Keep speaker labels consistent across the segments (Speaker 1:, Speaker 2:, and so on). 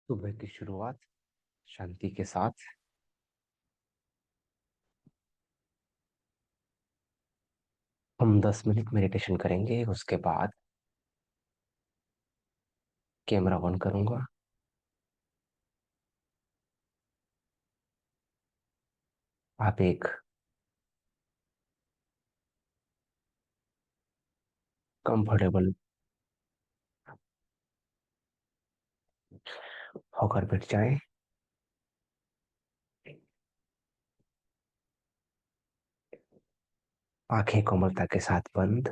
Speaker 1: सुबह की शुरुआत शांति के साथ। हम 10 मिनट मेडिटेशन करेंगे। उसके बाद कैमरा ऑन करूंगा। आप एक कंफर्टेबल होकर बैठ जाएं। आंखें कोमलता के साथ बंद।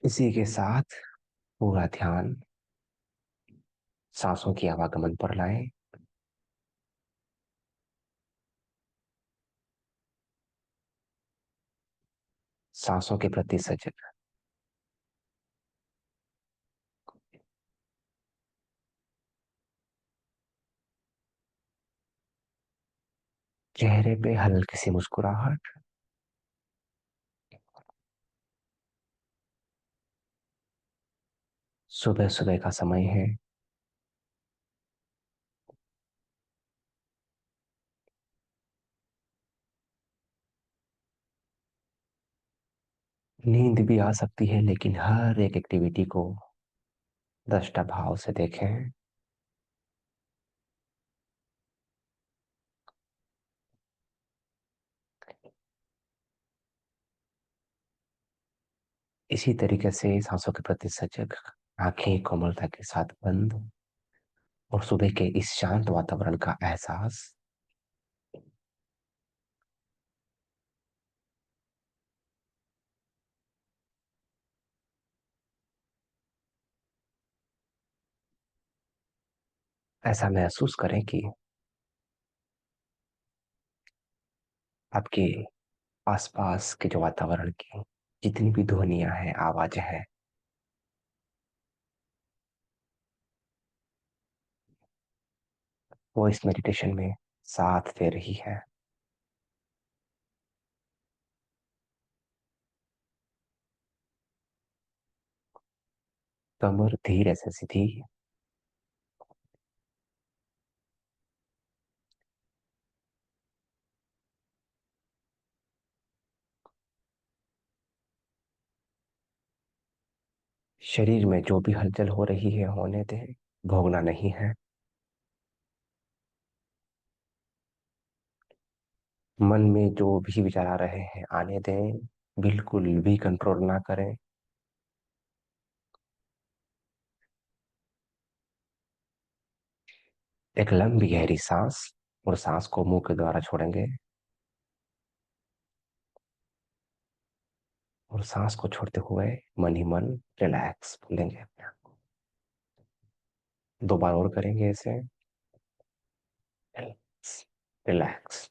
Speaker 1: इसी के साथ पूरा ध्यान सांसों की आवागमन पर लाएं। सांसों के प्रति सजग। चेहरे पे हल्की सी मुस्कुराहट। सुबह सुबह का समय है। नींद भी आ सकती है, लेकिन हर एक एक्टिविटी को दृष्टा भाव से देखें। इसी तरीके से सांसों के प्रति सजग, आंखें कोमलता के साथ बंद, और सुबह के इस शांत वातावरण का एहसास। ऐसा महसूस करें कि आपके आसपास के जो वातावरण की जितनी भी ध्वनियां हैं, आवाजें हैं, वो इस मेडिटेशन में साथ दे रही है। कमर धीरे से सीधी। शरीर में जो भी हलचल हो रही है होने दें, भोगना नहीं है। मन में जो भी विचार आ रहे हैं आने दें, बिल्कुल भी कंट्रोल ना करें। एक लंबी गहरी सांस, और सांस को मुंह के द्वारा छोड़ेंगे, और सांस को छोड़ते हुए मन ही मन रिलैक्स बोलेंगे अपने आप को। 2 बार और करेंगे इसे। Relax, relax.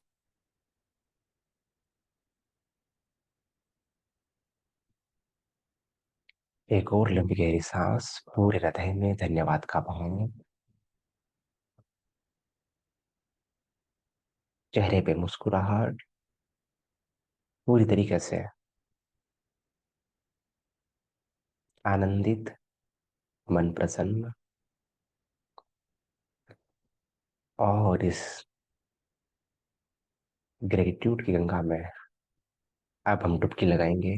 Speaker 1: एक और लंबी गहरी सांस, पूरे हृदय में धन्यवाद का भाव। चेहरे पे मुस्कुराहट, पूरी तरीके से आनंदित, मन प्रसन्न। और इस ग्रेटिट्यूड की गंगा में अब हम डुबकी लगाएंगे।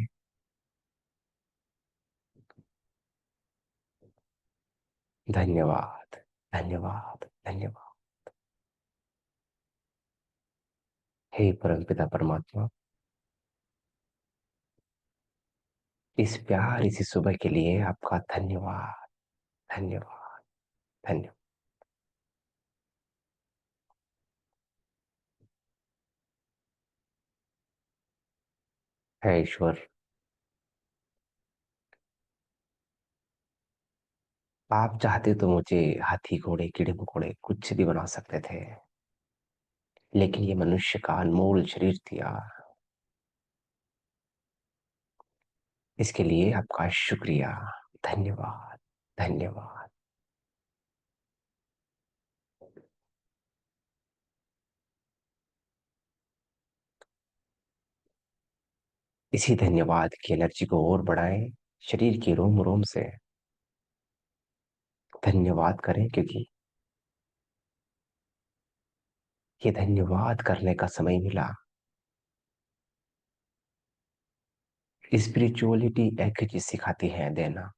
Speaker 1: धन्यवाद, धन्यवाद, धन्यवाद। हे परमपिता परमात्मा, इस प्यारी सी सुबह के लिए आपका धन्यवाद, धन्यवाद, धन्यवाद। है ईश्वर, आप चाहते तो मुझे हाथी घोड़े कीड़े मकोड़े कुछ भी बना सकते थे, लेकिन ये मनुष्य का अनमोल शरीर दिया। इसके लिए आपका शुक्रिया। धन्यवाद, धन्यवाद। इसी धन्यवाद की एनर्जी को और बढ़ाएं, शरीर के रोम रोम से धन्यवाद करें, क्योंकि ये धन्यवाद करने का समय मिला। स्पिरिचुअलिटी एक ही चीज सिखाती है, देना।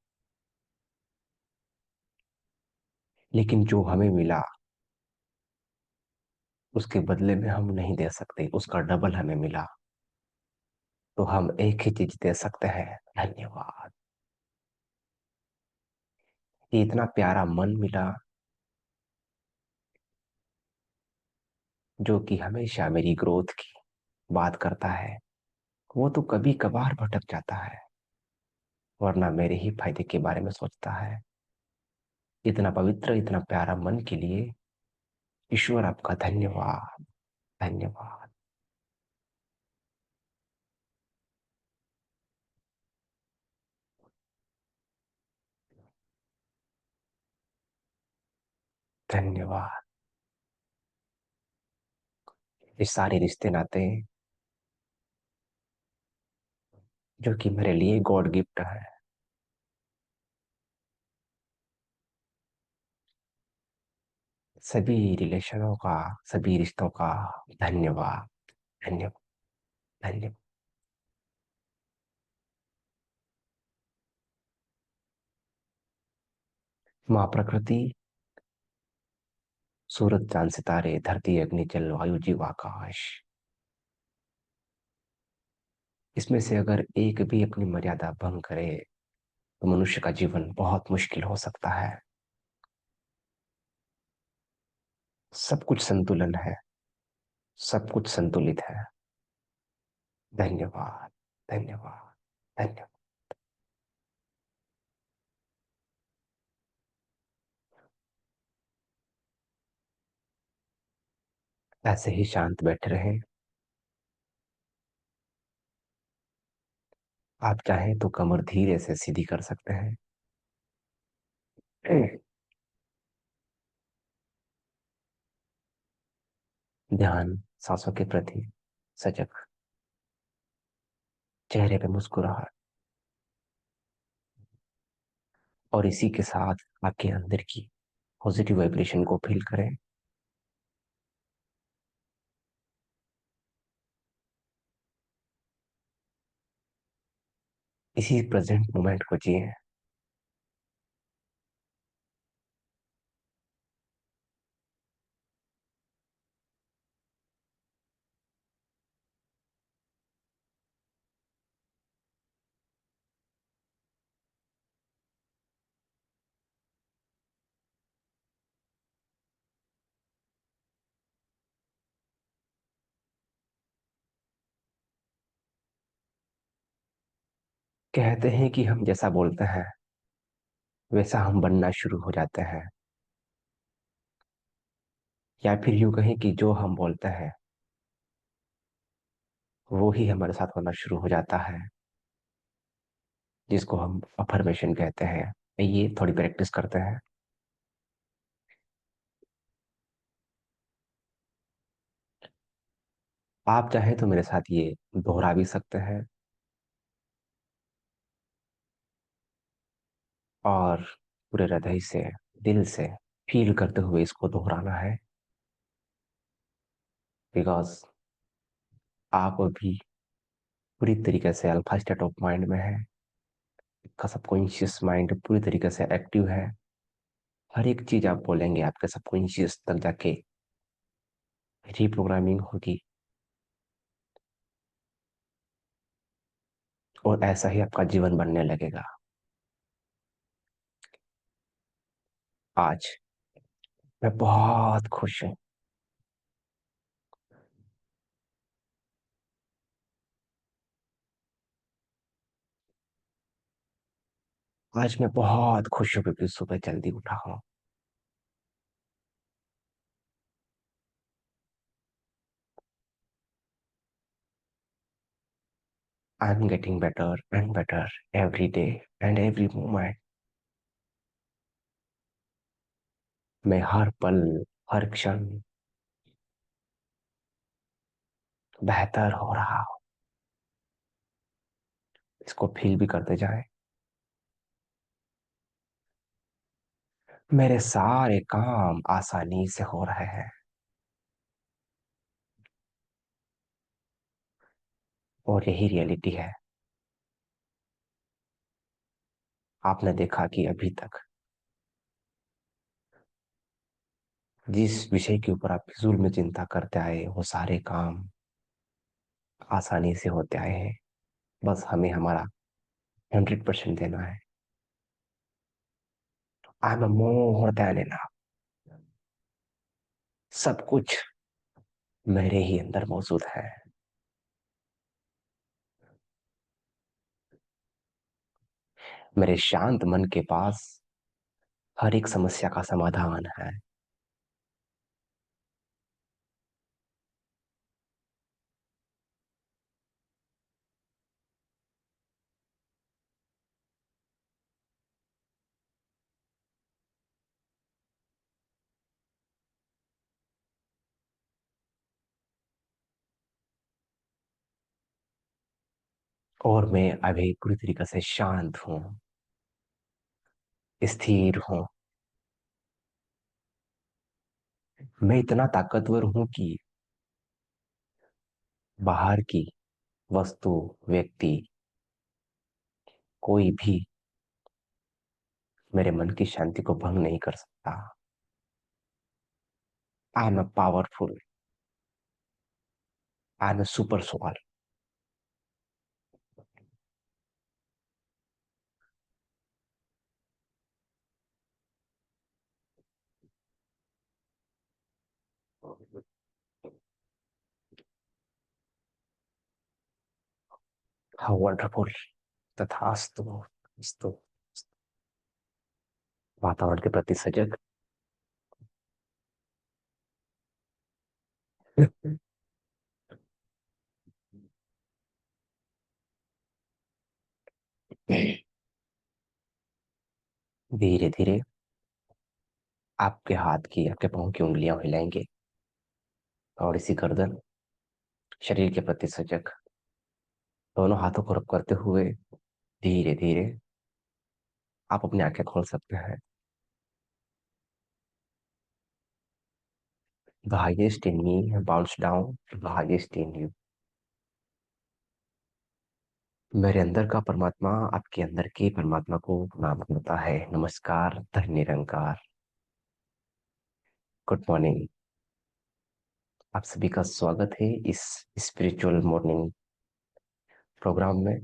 Speaker 1: लेकिन जो हमें मिला उसके बदले में हम नहीं दे सकते, उसका डबल हमें मिला। तो हम एक ही चीज दे सकते हैं, धन्यवाद। ये इतना प्यारा मन मिला, जो कि हमेशा मेरी ग्रोथ की बात करता है। वो तो कभी कभार भटक जाता है, वरना मेरे ही फायदे के बारे में सोचता है। इतना पवित्र, इतना प्यारा मन के लिए ईश्वर आपका धन्यवाद। धन्यवाद। धन्यवाद। ये सारे रिश्ते नाते जो कि मेरे लिए गॉड गिफ्ट है, सभी रिलेशनों का, सभी रिश्तों का धन्यवाद। धन्यवाद। धन्यवाद। माँ प्रकृति, सूरज चांद सितारे, धरती अग्नि जल वायु जीव आकाश, इसमें से अगर एक भी अपनी मर्यादा भंग करे तो मनुष्य का जीवन बहुत मुश्किल हो सकता है। सब कुछ संतुलन है, सब कुछ संतुलित है। धन्यवाद। धन्यवाद। धन्यवाद। ऐसे ही शांत बैठे रहें। आप चाहें तो कमर धीरे से सीधी कर सकते हैं। ध्यान सांसों के प्रति सजग, चेहरे पे मुस्कुराहट, और इसी के साथ आपके अंदर की पॉजिटिव वाइब्रेशन को फील करें। इसी प्रेजेंट मोमेंट को जिए। कहते हैं कि हम जैसा बोलते हैं वैसा हम बनना शुरू हो जाते हैं, या फिर यूं कहें कि जो हम बोलते हैं वो ही हमारे साथ होना शुरू हो जाता है, जिसको हम अफर्मेशन कहते हैं। ये थोड़ी प्रैक्टिस करते हैं। आप चाहें तो मेरे साथ ये दोहरा भी सकते हैं, और पूरे हृदय से, दिल से फील करते हुए इसको दोहराना है। बिकॉज आप अभी पूरी तरीके से अल्फा स्टेट ऑफ माइंड में है। आपका सबकॉन्शियस माइंड पूरी तरीके से एक्टिव है। हर एक चीज आप बोलेंगे आपके सबकॉन्शियस तक जाके रीप्रोग्रामिंग होगी, और ऐसा ही आपका जीवन बनने लगेगा। आज मैं बहुत खुश हूँ। आज मैं बहुत खुश हूँ क्योंकि सुबह जल्दी उठा हूँ। I am getting better and better every day and every moment. मैं हर पल, हर क्षण बेहतर हो रहा हूँ। इसको फील भी करते जाएं। मेरे सारे काम आसानी से हो रहे हैं। और यही रियलिटी है। आपने देखा कि अभी तक जिस विषय के ऊपर आप फिजूल में चिंता करते आए, वो सारे काम आसानी से होते आए हैं। बस हमें हमारा 100% देना है। I am more than enough. सब कुछ मेरे ही अंदर मौजूद है। मेरे शांत मन के पास हर एक समस्या का समाधान है। और मैं अभी पूरी तरीके से शांत हूँ, स्थिर हूँ। मैं इतना ताकतवर हूँ कि बाहर की वस्तु, व्यक्ति, कोई भी मेरे मन की शांति को भंग नहीं कर सकता। I am powerful. I am super soul. How wonderful. तथास्तु। स्तु। वातावरण के प्रति सजग। धीरे धीरे आपके हाथ की, आपके पाँव की उंगलियां हिलाएंगे। और इसी गर्दन, शरीर के प्रति सजग, दोनों हाथों को रब करते हुए धीरे धीरे आप अपनी आंखें खोल सकते हैं। The highest in me bounce down to the highest in you। मेरे अंदर का परमात्मा आपके अंदर के परमात्मा को प्रणाम करता है। नमस्कार, धन्य निरंकार। Good morning. आप सभी का स्वागत है इस स्पिरिचुअल मॉर्निंग प्रोग्राम में।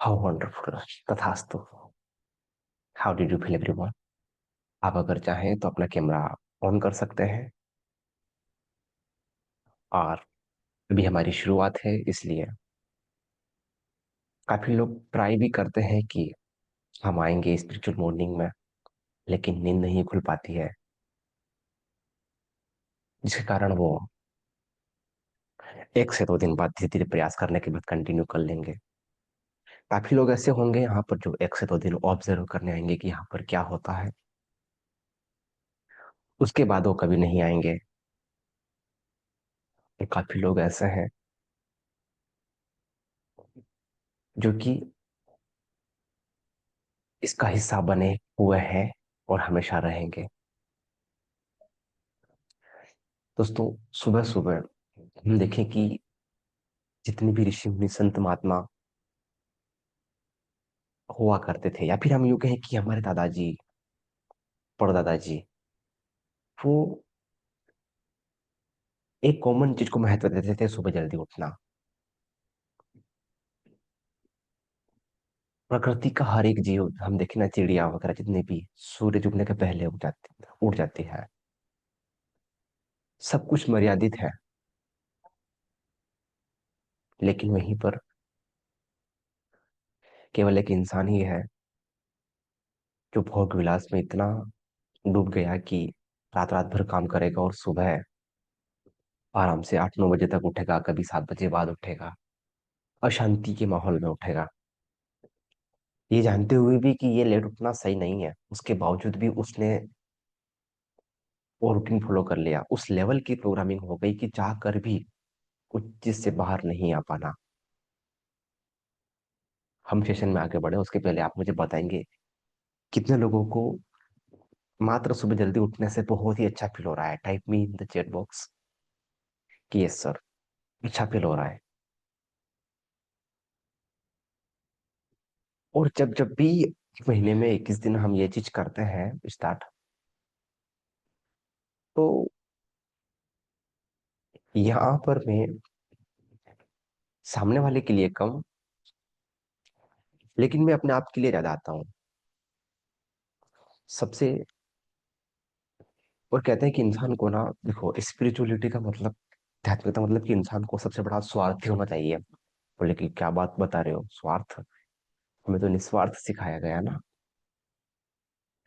Speaker 1: How wonderful. तथास्तु। How did you feel everyone? आप अगर चाहें तो अपना कैमरा ऑन कर सकते हैं। और अभी हमारी शुरुआत है, इसलिए काफी लोग ट्राई भी करते हैं कि हम आएंगे स्पिरिचुअल मॉर्निंग में, लेकिन नींद नहीं खुल पाती है, जिसके कारण वो 1 से 2 दिन बाद धीरे धीरे प्रयास करने के बाद कंटिन्यू कर लेंगे। काफी लोग ऐसे होंगे यहाँ पर जो 1 से 2 दिन ऑब्जर्व करने आएंगे कि यहाँ पर क्या होता है, उसके बाद वो कभी नहीं आएंगे। और काफी लोग ऐसे हैं जो कि इसका हिस्सा बने हुए हैं और हमेशा रहेंगे। दोस्तों, सुबह सुबह हम देखें कि जितने भी ऋषि मुनि संत महात्मा हुआ करते थे, या फिर हम यूं कहें कि हमारे दादाजी, परदादाजी, वो एक कॉमन चीज को महत्व देते थे, सुबह जल्दी उठना। प्रकृति का हर एक जीव, हम देखें ना, चिड़िया वगैरह जितने भी सूरज उगने के पहले उड़ जाती है। सब कुछ मर्यादित है। लेकिन वहीं पर केवल एक इंसान ही है जो भोग विलास में इतना डूब गया कि रात रात भर काम करेगा और सुबह आराम से 8-9 बजे तक उठेगा, कभी 7 बजे बाद उठेगा, अशांति के माहौल में उठेगा। ये जानते हुए भी कि ये लेट उठना सही नहीं है, उसके बावजूद भी उसने वो रूटीन फॉलो कर लिया। उस लेवल की प्रोग्रामिंग हो गई कि चाह कर भी उस चीज से बाहर नहीं आ पाना। हम सेशन में आगे बढ़े उसके पहले आप मुझे बताएंगे कितने लोगों को मात्र सुबह जल्दी उठने से बहुत ही अच्छा फील हो रहा है? Type me in the chat box कि यस सर, अच्छा फील हो रहा है। और जब जब भी महीने में 21 दिन हम ये चीज करते हैं स्टार्ट, तो यहाँ पर मैं सामने वाले के लिए कम, लेकिन मैं अपने आप के लिए ज्यादा आता हूँ सबसे। और कहते हैं कि इंसान को ना, देखो स्पिरिचुअलिटी का मतलब, आध्यात्मिकता मतलब कि इंसान को सबसे बड़ा स्वार्थी होना चाहिए। बोले कि क्या बात बता रहे हो, स्वार्थ? हमें तो निस्वार्थ सिखाया गया ना।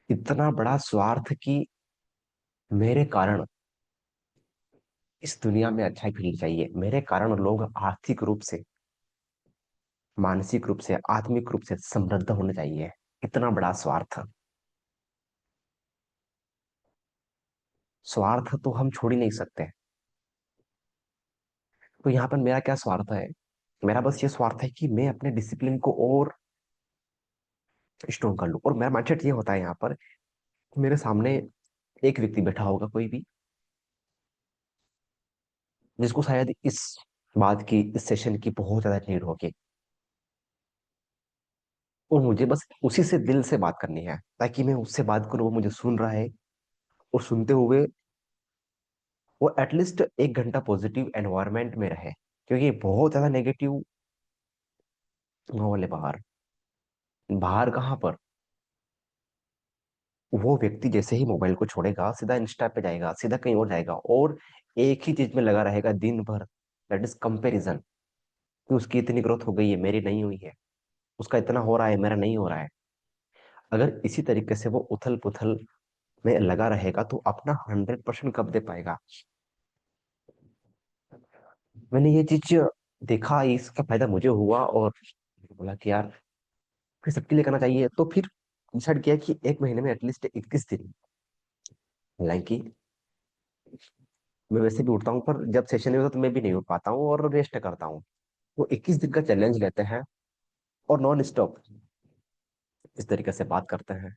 Speaker 1: इतना बड़ा स्वार्थ कि मेरे कारण इस दुनिया में अच्छाई फैलनी चाहिए, मेरे कारण लोग आर्थिक रूप से, मानसिक रूप से, आत्मिक रूप से समृद्ध होने चाहिए। इतना बड़ा स्वार्थ, स्वार्थ तो हम छोड़ ही नहीं सकते। तो यहाँ पर मेरा क्या स्वार्थ है? मेरा बस ये स्वार्थ है कि मैं अपने डिसिप्लिन को और स्ट्रॉन्ग कर लूं। और मेरा माइंडसेट ये होता है यहाँ पर कि मेरे सामने एक व्यक्ति बैठा होगा कोई भी, जिसको शायद इस बात की, इस सेशन की बहुत ज्यादा नीड होगी, और मुझे बस उसी से दिल से बात करनी है, ताकि मैं उससे बात करूं, वो मुझे सुन रहा है, और सुनते हुए वो एटलीस्ट 1 घंटा पॉजिटिव एनवायरनमेंट में रहे। क्योंकि बहुत ज्यादा नेगेटिव माहौल है बाहर। बाहर कहाँ पर? वो व्यक्ति जैसे ही मोबाइल को छोड़ेगा सीधा इंस्टा पे जाएगा, सीधा कहीं और जाएगा, और एक ही चीज में लगा रहेगा दिन भर, दैट इज कंपेरिजन। कि उसकी इतनी ग्रोथ हो गई है, मेरी नहीं हुई है, उसका इतना हो रहा है, मेरा नहीं हो रहा है। अगर इसी तरीके से वो उथल पुथल में लगा रहेगा तो अपना 100% कब दे पाएगा? मैंने ये चीज देखा, इसका फायदा मुझे हुआ, और बोला कि यार फिर सबके लिए करना चाहिए। तो फिर डिसाइड किया कि एक महीने में एटलीस्ट 21 दिन, हालांकि मैं वैसे भी उठता हूँ, पर जब सेशन नहीं होता तो मैं भी नहीं उठ पाता हूँ और रेस्ट करता हूँ। वो 21 दिन का चैलेंज लेते हैं, और नॉन स्टॉप इस तरीके से बात करते हैं।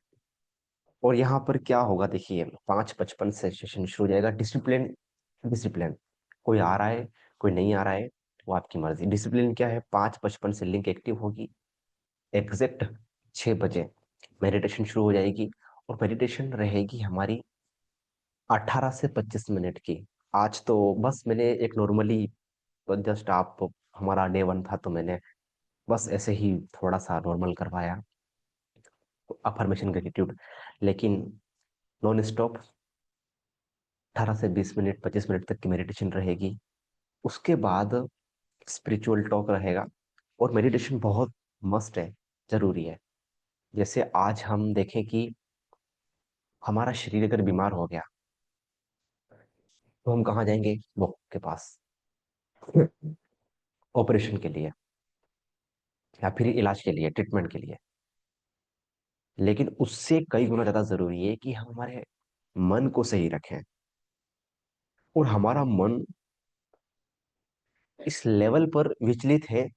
Speaker 1: और यहाँ पर क्या होगा देखिए, 5:55 से सेशन शुरू हो जाएगा। डिसिप्लिन, डिसिप्लिन, कोई आ रहा है, कोई नहीं आ रहा है, वो आपकी मर्जी। डिसिप्लिन क्या है? 5:55 से लिंक एक्टिव होगी, एग्जैक्ट 6 बजे मेडिटेशन शुरू हो जाएगी। और मेडिटेशन रहेगी हमारी 18 से 25 मिनट की। आज तो बस मैंने एक नॉर्मली, तो जस्ट आप, हमारा डे 1 था तो मैंने बस ऐसे ही थोड़ा सा नॉर्मल करवाया, अफर्मेशन ग्रेटिट्यूड। लेकिन नॉन स्टॉप 18 से 20 मिनट, 25 मिनट तक की मेडिटेशन रहेगी। उसके बाद स्पिरिचुअल टॉक रहेगा। और मेडिटेशन बहुत मस्ट है, जरूरी है। जैसे आज हम देखें कि हमारा शरीर अगर बीमार हो गया, तो हम कहाँ जाएंगे? वो के पास, ऑपरेशन के लिए, या फिर इलाज के लिए, ट्रीटमेंट के लिए। लेकिन उससे कई गुना ज्यादा जरूरी है कि हम हमारे मन को सही रखें। और हमारा मन इस लेवल पर विचलित है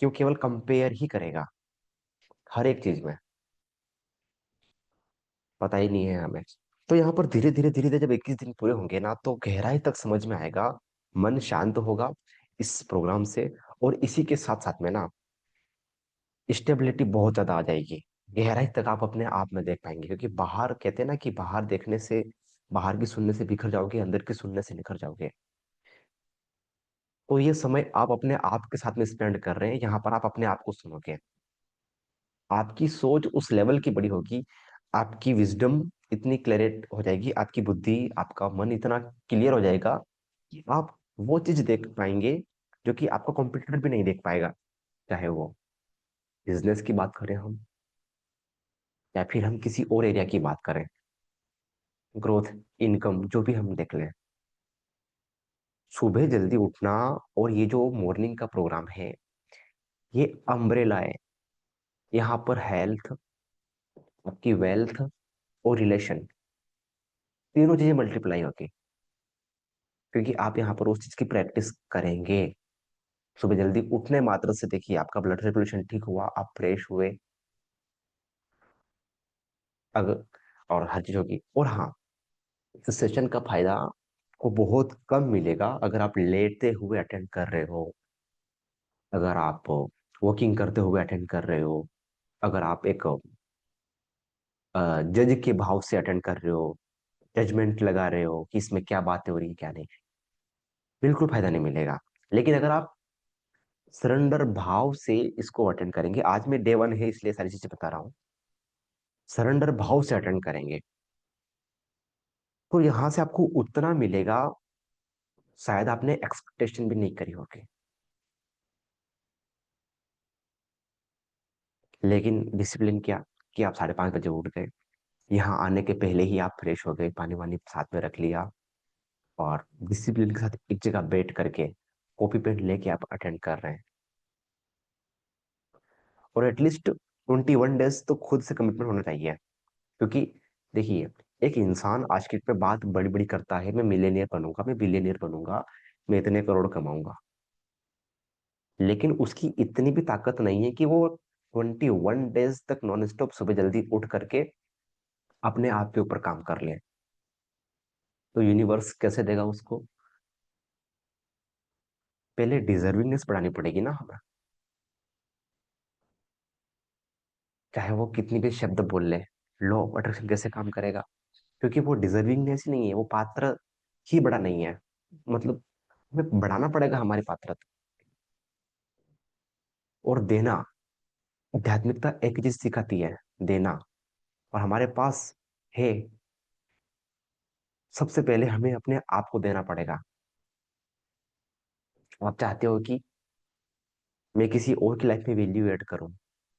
Speaker 1: कि वो केवल कंपेयर ही करेगा हर एक चीज में, पता ही नहीं है हमें। तो यहाँ पर धीरे धीरे धीरे धीरे जब 21 दिन पूरे होंगे ना, तो गहराई तक समझ में आएगा, मन शांत होगा इस प्रोग्राम से। और इसी के साथ साथ में ना, स्टेबिलिटी बहुत ज्यादा आ जाएगी। गहराई तक आप अपने आप में देख पाएंगे। क्योंकि बाहर कहते हैं ना कि बाहर देखने से, बाहर की सुनने से बिखर जाओगे, अंदर की सुनने से निखर जाओगे। तो ये समय आप अपने आप के साथ में स्पेंड कर रहे हैं, यहाँ पर आप अपने आप को सुनोगे। आपकी सोच उस लेवल की बड़ी होगी, आपकी विजडम इतनी क्लियर हो जाएगी, आपकी बुद्धि, आपका मन इतना क्लियर हो जाएगा कि आप वो चीज देख पाएंगे जो कि आपका कॉम्पिटिटर भी नहीं देख पाएगा। चाहे वो बिजनेस की बात करें हम, या फिर हम किसी और एरिया की बात करें, ग्रोथ, इनकम, जो भी हम देख लें। सुबह जल्दी उठना और ये जो मॉर्निंग का प्रोग्राम है, ये अम्ब्रेला है। यहाँ पर हेल्थ, आपकी वेल्थ और रिलेशन, तीनों चीजें मल्टीप्लाई होगी। क्योंकि आप यहाँ पर उस चीज की प्रैक्टिस करेंगे। सुबह जल्दी उठने मात्र से देखिए आपका ब्लड सर्कुलेशन ठीक हुआ, आप फ्रेश हुए। अगर और हर चीज होगी। और हाँ, इस सेशन का फायदा को बहुत कम मिलेगा अगर आप लेटे हुए अटेंड कर रहे हो, अगर आप वॉकिंग करते हुए अटेंड कर रहे हो, अगर आप एक जज के भाव से अटेंड कर रहे हो, जजमेंट लगा रहे हो कि इसमें क्या बातें हो रही है क्या नहीं, बिल्कुल फायदा नहीं मिलेगा। लेकिन अगर आप सरेंडर भाव से इसको अटेंड करेंगे, आज में डे 1 है इसलिए सारी चीजें बता रहा हूँ, सरेंडर भाव से अटेंड करेंगे तो यहाँ से आपको उतना मिलेगा शायद आपने एक्सपेक्टेशन भी नहीं करी होगी। लेकिन डिसिप्लिन क्या कि आप 5:30 बजे उठ गए, यहाँ आने के पहले ही आप फ्रेश हो गए, पानी वानी साथ में रख लिया, और डिसिप्लिन के साथ एक जगह बैठ करके कॉपी पेन लेके आप अटेंड कर रहे हैं। और एटलीस्ट 21 डेज तो खुद से कमिटमेंट होना चाहिए। क्योंकि देखिए, एक इंसान आज की डेट में बात बड़ी बड़ी करता है, मैं मिलेनियर बनूंगा, मैं बिलियनियर बनूंगा, मैं इतने करोड़ कमाऊंगा, लेकिन उसकी इतनी भी ताकत नहीं है कि वो 21 डेज तक नॉन स्टॉप सुबह जल्दी उठ करके अपने आप के ऊपर काम कर ले। तो यूनिवर्स कैसे देगा उसको? पहले डिजर्विंगनेस बढ़ानी पड़ेगी ना हमें, चाहे वो कितनी भी शब्द बोल ले। लॉ ऑफ अट्रैक्शन कैसे काम करेगा? क्योंकि वो डिजर्विंगनेस ही नहीं है, वो पात्र ही बड़ा नहीं है। मतलब हमें बढ़ाना पड़ेगा हमारी पात्रता। और देना, आध्यात्मिकता एक चीज सिखाती है, देना। और हमारे पास है, सबसे पहले हमें अपने आप को देना पड़ेगा। आप चाहते हो कि मैं किसी और की लाइफ में वैल्यू ऐड करूं,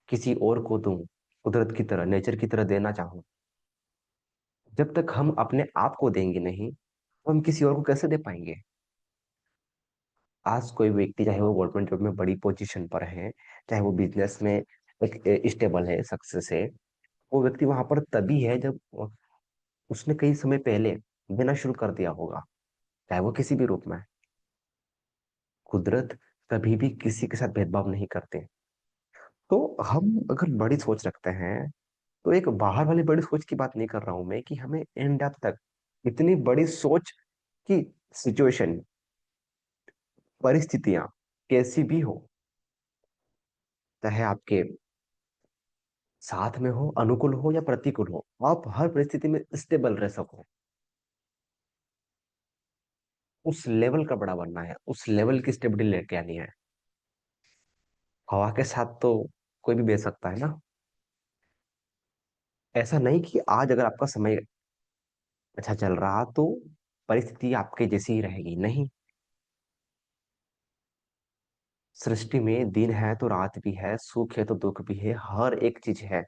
Speaker 1: किसी और को दूं, कुदरत की तरह, नेचर की तरह देना चाहूं। जब तक हम अपने आप को देंगे नहीं तो हम किसी और को कैसे दे पाएंगे? आज कोई व्यक्ति, चाहे वो गवर्नमेंट जॉब में बड़ी पोजीशन पर है, चाहे वो बिजनेस में एक स्टेबल है, सक्सेस है, वो व्यक्ति वहां पर तभी है जब उसने कई समय पहले देना शुरू कर दिया होगा, चाहे वो किसी भी रूप में है। कुदरत कभी भी किसी के साथ भेदभाव नहीं करते। तो हम अगर बड़ी सोच रखते हैं, तो एक बाहर वाली बड़ी सोच की बात नहीं कर रहा हूं मैं, कि हमें एंड अप तक इतनी बड़ी सोच की सिचुएशन, परिस्थितियां कैसी भी हो, चाहे आपके साथ में हो, अनुकूल हो या प्रतिकूल हो, आप हर परिस्थिति में स्टेबल रह सको। उस लेवल का बड़ा बनना है, उस लेवल की स्टेबिलिटी लेके आनी है। हवा के साथ तो कोई भी बह सकता है ना। ऐसा नहीं कि आज अगर आपका समय अच्छा चल रहा तो परिस्थिति आपके जैसी ही रहेगी, नहीं। सृष्टि में दिन है तो रात भी है, सुख है तो दुख भी है, हर एक चीज है,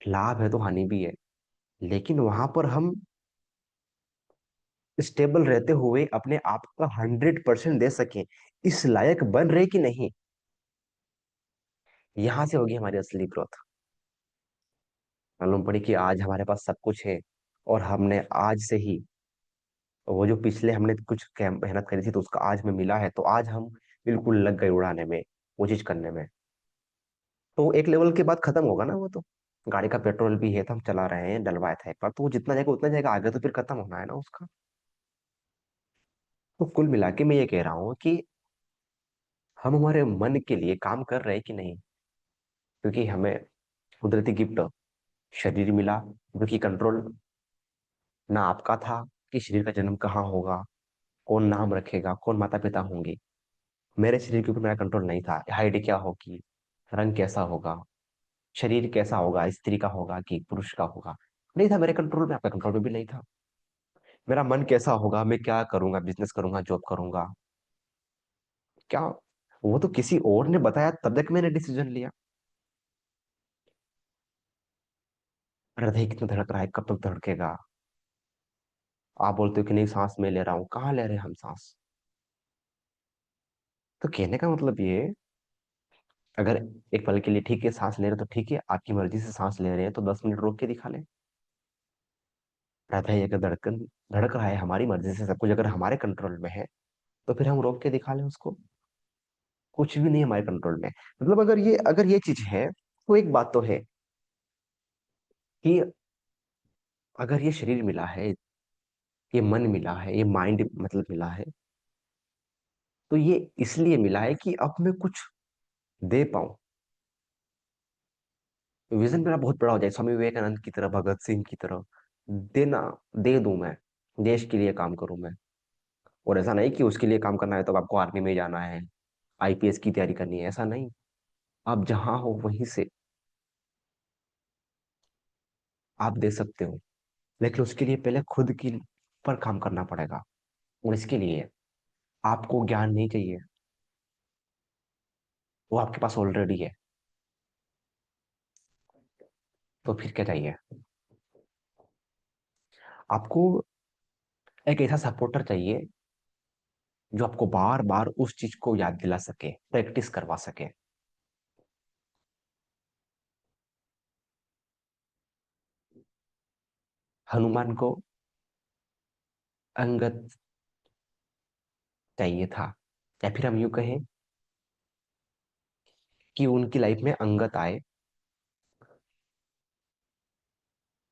Speaker 1: लाभ है तो हानि भी है। लेकिन वहां पर हम स्टेबल रहते हुए अपने आप का 100% दे सके, इस लायक बन रहे कि नहीं, यहां से होगी हमारी असली ग्रोथ। मालूम पड़ी कि आज हमारे पास सब कुछ है, और हमने आज से ही वो जो पिछले हमने कुछ मेहनत करी थी तो उसका आज में मिला है, तो आज हम बिल्कुल लग गए उड़ाने में, वो चीज करने में। तो एक लेवल के बाद खत्म होगा ना वो तो। गाड़ी का पेट्रोल भी है तो हम चला रहे हैं, डलवाया था एक बार, तो वो जितना जाएगा उतना जाएगा, आगे तो फिर खत्म होना है ना उसका। तो कुल मिला के मैं ये कह रहा हूँ कि हम हमारे मन के लिए काम कर रहे हैं कि नहीं। क्योंकि हमें कुदरती गिफ्ट शरीर मिला, जो कि कंट्रोल ना आपका था, कि शरीर का जन्म कहाँ होगा, कौन नाम रखेगा, कौन माता पिता होंगे। मेरे शरीर के ऊपर मेरा कंट्रोल नहीं था, हाइट क्या होगी, रंग कैसा होगा, शरीर कैसा होगा, स्त्री का होगा कि पुरुष का होगा, नहीं था मेरे कंट्रोल में, आपका कंट्रोल में भी नहीं था। मेरा मन कैसा होगा, मैं क्या करूंगा, बिजनेस करूंगा, जॉब करूंगा, क्या, वो तो किसी और ने बताया तब तक मैंने डिसीजन लिया। हृदय कितना धड़क रहा है, कब तक धड़केगा? आप बोलते हो कि नहीं सांस मैं ले रहा हूँ, कहाँ ले रहे हैं हम सांस? तो कहने का मतलब ये है, अगर एक पल के लिए ठीक है सांस ले रहे हो तो ठीक है, आपकी मर्जी से सांस ले रहे हैं तो 10 मिनट रोक के दिखा लें। हृदय अगर धड़कन धड़क रहा है हमारी मर्जी से, सब कुछ अगर हमारे कंट्रोल में है, तो फिर हम रोक के दिखा लें उसको। कुछ भी नहीं हमारे कंट्रोल में। मतलब अगर ये चीज है, तो एक बात तो है कि अगर ये शरीर मिला है, ये मन मिला है, ये माइंड मतलब मिला है, तो ये इसलिए मिला है कि अब मैं कुछ दे पाऊं। विजन मेरा बहुत बड़ा हो जाए, स्वामी विवेकानंद की तरह, भगत सिंह की तरह। देना, दे दूं मैं, देश के लिए काम करूं मैं। और ऐसा नहीं कि उसके लिए काम करना है तो आपको आर्मी में जाना है, आईपीएस की तैयारी करनी है, ऐसा नहीं। आप जहां हो वहीं से आप दे सकते हो। लेकिन उसके लिए पहले खुद की पर काम करना पड़ेगा। और इसके लिए आपको ज्ञान नहीं चाहिए, वो आपके पास ऑलरेडी है। तो फिर क्या चाहिए? आपको एक ऐसा सपोर्टर चाहिए जो आपको बार बार उस चीज को याद दिला सके, प्रैक्टिस करवा सके। हनुमान को अंगद चाहिए था, या फिर हम यूं कहें कि उनकी लाइफ में अंगत आए,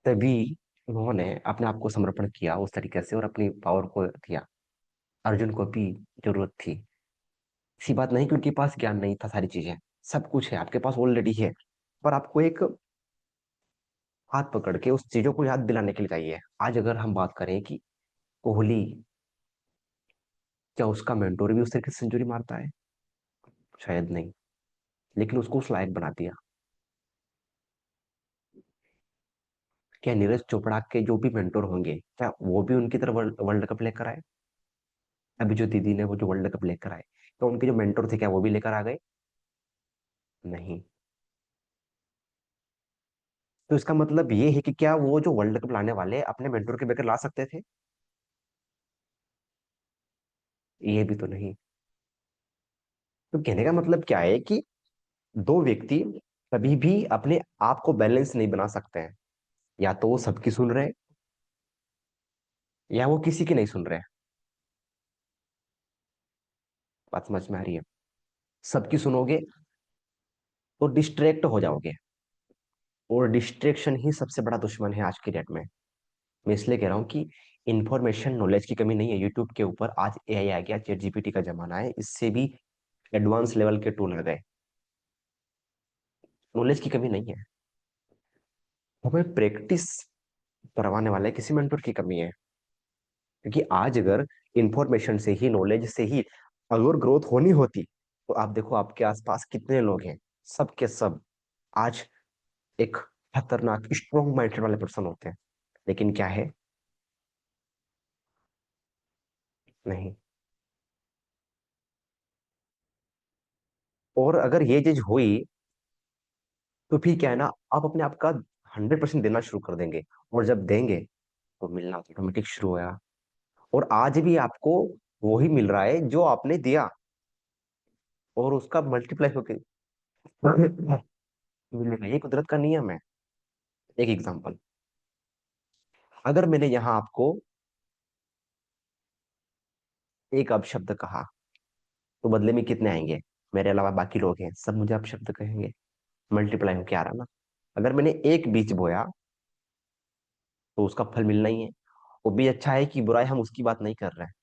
Speaker 1: तभी उन्होंने अपने आप को समर्पण किया उस तरीके से और अपनी पावर को दिया। अर्जुन को भी जरूरत थी। सी बात नहीं कि उनके पास ज्ञान नहीं था, सारी चीजें सब कुछ है आपके पास ऑलरेडी है, पर आपको एक हाथ पकड़ के उस चीजों को याद दिलाने के लिए चाहिए। आज अगर हम बात करें कि कोहली, क्या उसका मेंटोर भी उस तरीके से सेंचुरी मारता है? शायद नहीं। लेकिन उसको उस लायक बना दिया। क्या नीरज चोपड़ा के जो भी मेंटोर होंगे, क्या वो भी उनकी तरफ वर्ल्ड वर्ल्ड कप लेकर आए? अभी जो दीदी ने वो जो वर्ल्ड कप लेकर आए, तो उनके जो मेंटोर थे क्या वो भी लेकर आ गए? नहीं। तो इसका मतलब ये है कि क्या वो जो वर्ल्ड कप लाने वाले अपने मेंटोर के बगैर ला सकते थे? ये भी तो नहीं। तो कहने का मतलब क्या है कि दो व्यक्ति कभी भी अपने आप को बैलेंस नहीं बना सकते हैं। या तो वो सबकी सुन रहे हैं, या वो किसी की नहीं सुन रहे हैं। बात समझ में आ रही है? सबकी सुनोगे तो डिस्ट्रैक्ट हो जाओगे, और डिस्ट्रैक्शन ही सबसे बड़ा दुश्मन है आज की डेट में। मैं इसलिए कह रहा हूँ कि इंफॉर्मेशन नॉलेज की कमी नहीं है। यूट्यूब के ऊपर आज एआई आ गया, चैट जीपीटी का जमाना है, इससे भी एडवांस लेवल के टूल आ गए। नॉलेज की कमी नहीं है, हमें प्रैक्टिस करवाने वाले किसी मेंटर की कमी है। क्योंकि आज अगर इंफॉर्मेशन से ही, नॉलेज से ही अगर ग्रोथ होनी होती, तो आप देखो आपके आसपास कितने लोग हैं, सब के सब आज एक खतरनाक स्ट्रॉन्ग माइंडेड वाले पर्सन होते हैं। लेकिन क्या है? नहीं। और अगर ये चीज हुई, तो फिर क्या है ना, आप अपने आप का 100% देना शुरू कर देंगे। और जब देंगे तो मिलना ऑटोमेटिक शुरू होगा। और आज भी आपको वही मिल रहा है जो आपने दिया, और उसका मल्टीप्लाई होके मिलेगा। ये कुदरत का नियम है। एक एग्जांपल, अगर मैंने यहाँ आपको एक अपशब्द कहा, तो बदले में कितने आएंगे? मेरे अलावा बाकी लोग हैं, सब मुझे अपशब्द कहेंगे। मल्टीप्लाई होके आ रहा ना। अगर मैंने एक बीज बोया, तो उसका फल मिलना ही है। वो भी अच्छा है कि बुरा है, हम उसकी बात नहीं कर रहे हैं।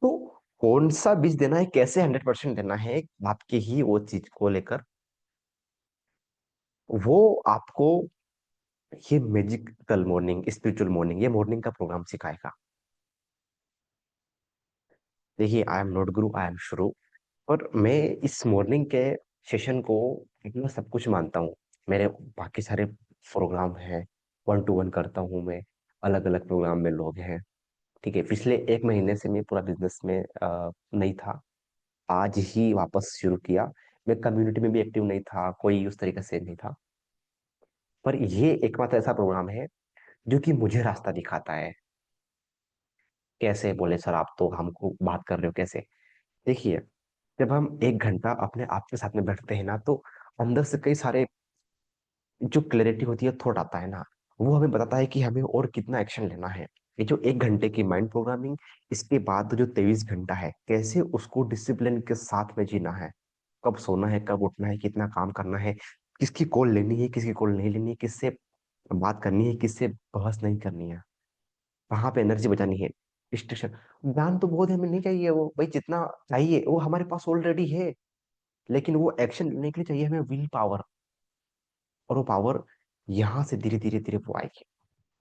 Speaker 1: तो कौन सा बीज देना है, कैसे 100% देना है, आपके ही वो चीज को लेकर, वो आपको ये मैजिकल मॉर्निंग, स्पिरिचुअल मॉर्निंग, ये मॉर्निंग का प्रोग्राम सिखाएगा। देखिए, I am not Guru, I am शुरू। और मैं इस मॉर्निंग के सेशन को इतना सब कुछ मानता हूँ। मेरे बाकी सारे प्रोग्राम हैं, 1 to 1 करता हूँ मैं, अलग अलग प्रोग्राम में लोग हैं। ठीक है, पिछले 1 महीने से मैं पूरा बिजनेस में नहीं था, आज ही वापस शुरू किया। मैं कम्युनिटी में भी एक्टिव नहीं था, कोई उस तरीके से नहीं था। पर ये एकमात्र ऐसा प्रोग्राम है जो कि मुझे रास्ता दिखाता है। कैसे? बोले सर आप तो हमको बात कर रहे हो कैसे? देखिए, जब हम 1 घंटा अपने आप के साथ में बैठते हैं ना, तो अंदर से कई सारे जो क्लैरिटी होती है, थॉट आता है ना। वो हमें बताता है कि हमें और कितना एक्शन लेना है। ये जो 1 घंटे की माइंड प्रोग्रामिंग, इसके बाद जो 23 घंटा है, कैसे उसको डिसिप्लिन के साथ में जीना है, कब सोना है, कब उठना है, कितना काम करना है, किसकी कॉल लेनी है, किसकी कॉल नहीं लेनी है, किससे बात करनी है, किससे बहस नहीं करनी है, कहाँ पे एनर्जी बचानी है, स्टेशन। ज्ञान तो बहुत हमें नहीं चाहिए, वो भाई जितना चाहिए वो हमारे पास ऑलरेडी है, लेकिन वो एक्शन लेने के लिए चाहिए हमें विल पावर। और वो पावर यहाँ से धीरे धीरे धीरे वो आएगी।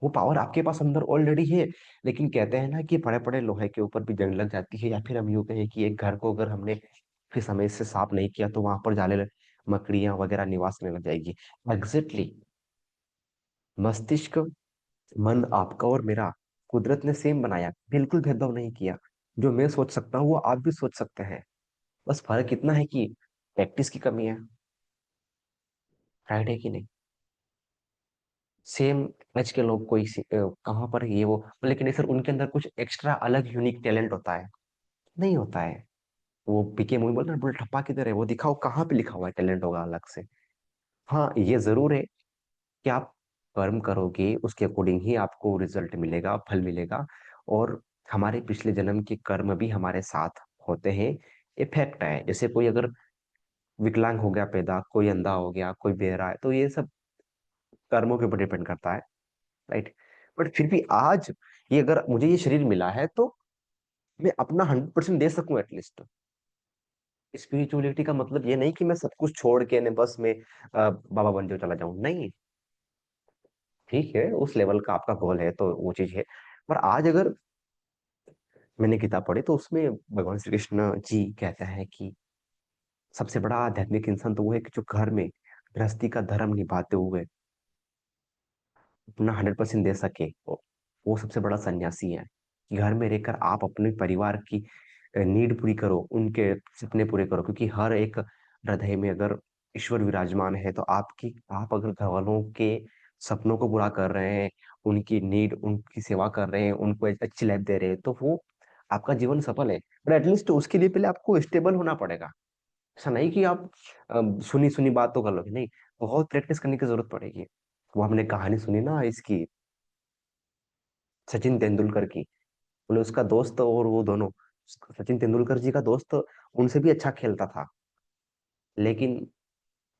Speaker 1: वो पावर आपके पास अंदर ऑलरेडी है, लेकिन कहते हैं ना कि पड़े पड़े लोहे के ऊपर भी जंग लग जाती है, या फिर हम यूं कहें कि एक घर को अगर हमने फिर समय से साफ नहीं किया तो वहां पर जाले मकड़ियां वगैरह निवास में लग जाएगी। एग्जैक्टली। मस्तिष्क, मन आपका और मेरा कुदरत ने सेम बनाया, बिल्कुल भेदभाव नहीं किया। जो मैं सोच सकता हूँ वो आप भी सोच सकते हैं। बस फर्क इतना है कि प्रैक्टिस की कमी है। राइट है कि नहीं? सेम एज के लोग कोई कहाँ पर ये वो, लेकिन सर उनके अंदर कुछ एक्स्ट्रा अलग यूनिक टैलेंट होता है। नहीं होता है। वो पीके मूवी बोलते हैं बुल ठप्पा किधर है, वो दिखाओ कहाँ पे लिखा हुआ है टैलेंट होगा अलग से। हाँ ये जरूर है कि आप कर्म करोगे उसके अकॉर्डिंग ही आपको रिजल्ट मिलेगा, फल मिलेगा। और हमारे पिछले जन्म के कर्म भी हमारे साथ होते हैं। इफेक्ट है, जैसे कोई अगर विकलांग हो गया पैदा, कोई अंधा हो गया, कोई बहरा है, तो ये सब कर्मों के ऊपर डिपेंड करता है। राइट। बट फिर भी आज ये अगर मुझे ये शरीर मिला है तो मैं अपना 100% दे सकूं एटलीस्ट। स्पिरिचुअलिटी का मतलब ये नहीं कि मैं सब कुछ छोड़ के ने बस मैं बाबा बन जाऊं चला जाऊं, नहीं। ठीक है, उस लेवल का आपका गोल है तो वो चीज है। पर आज अगर मैंने किताब पढ़ी तो उसमें भगवान श्री कृष्ण जी कहते हैं कि सबसे बड़ा आध्यात्मिक इंसान तो वो है कि जो घर में गृहस्थी का धर्म निभाते हुए अपना 100% दे सके, वो सबसे बड़ा सन्यासी है। कि घर में रहकर आप अपने परिवार की नीड पूरी करो, उनके सपने पूरे करो, क्योंकि हर एक हृदय में अगर ईश्वर विराजमान है तो आप अगर घर वालों के सपनों को पूरा कर रहे हैं, उनकी नीड, उनकी सेवा कर रहे हैं, उनको एक अच्छी लाइफ दे रहे हैं, तो वो आपका जीवन सफल है। बट एटलीस्ट उसके लिए पहले आपको स्टेबल होना पड़ेगा। ऐसा नहीं कि आप सुनी सुनी बात तो कर लोगे, नहीं। बहुत प्रैक्टिस करने की जरूरत पड़ेगी। वो हमने कहानी सुनी ना इसकी, सचिन तेंदुलकर की। बोले उसका दोस्त और वो दोनों, सचिन तेंदुलकर जी का दोस्त उनसे भी अच्छा खेलता था, लेकिन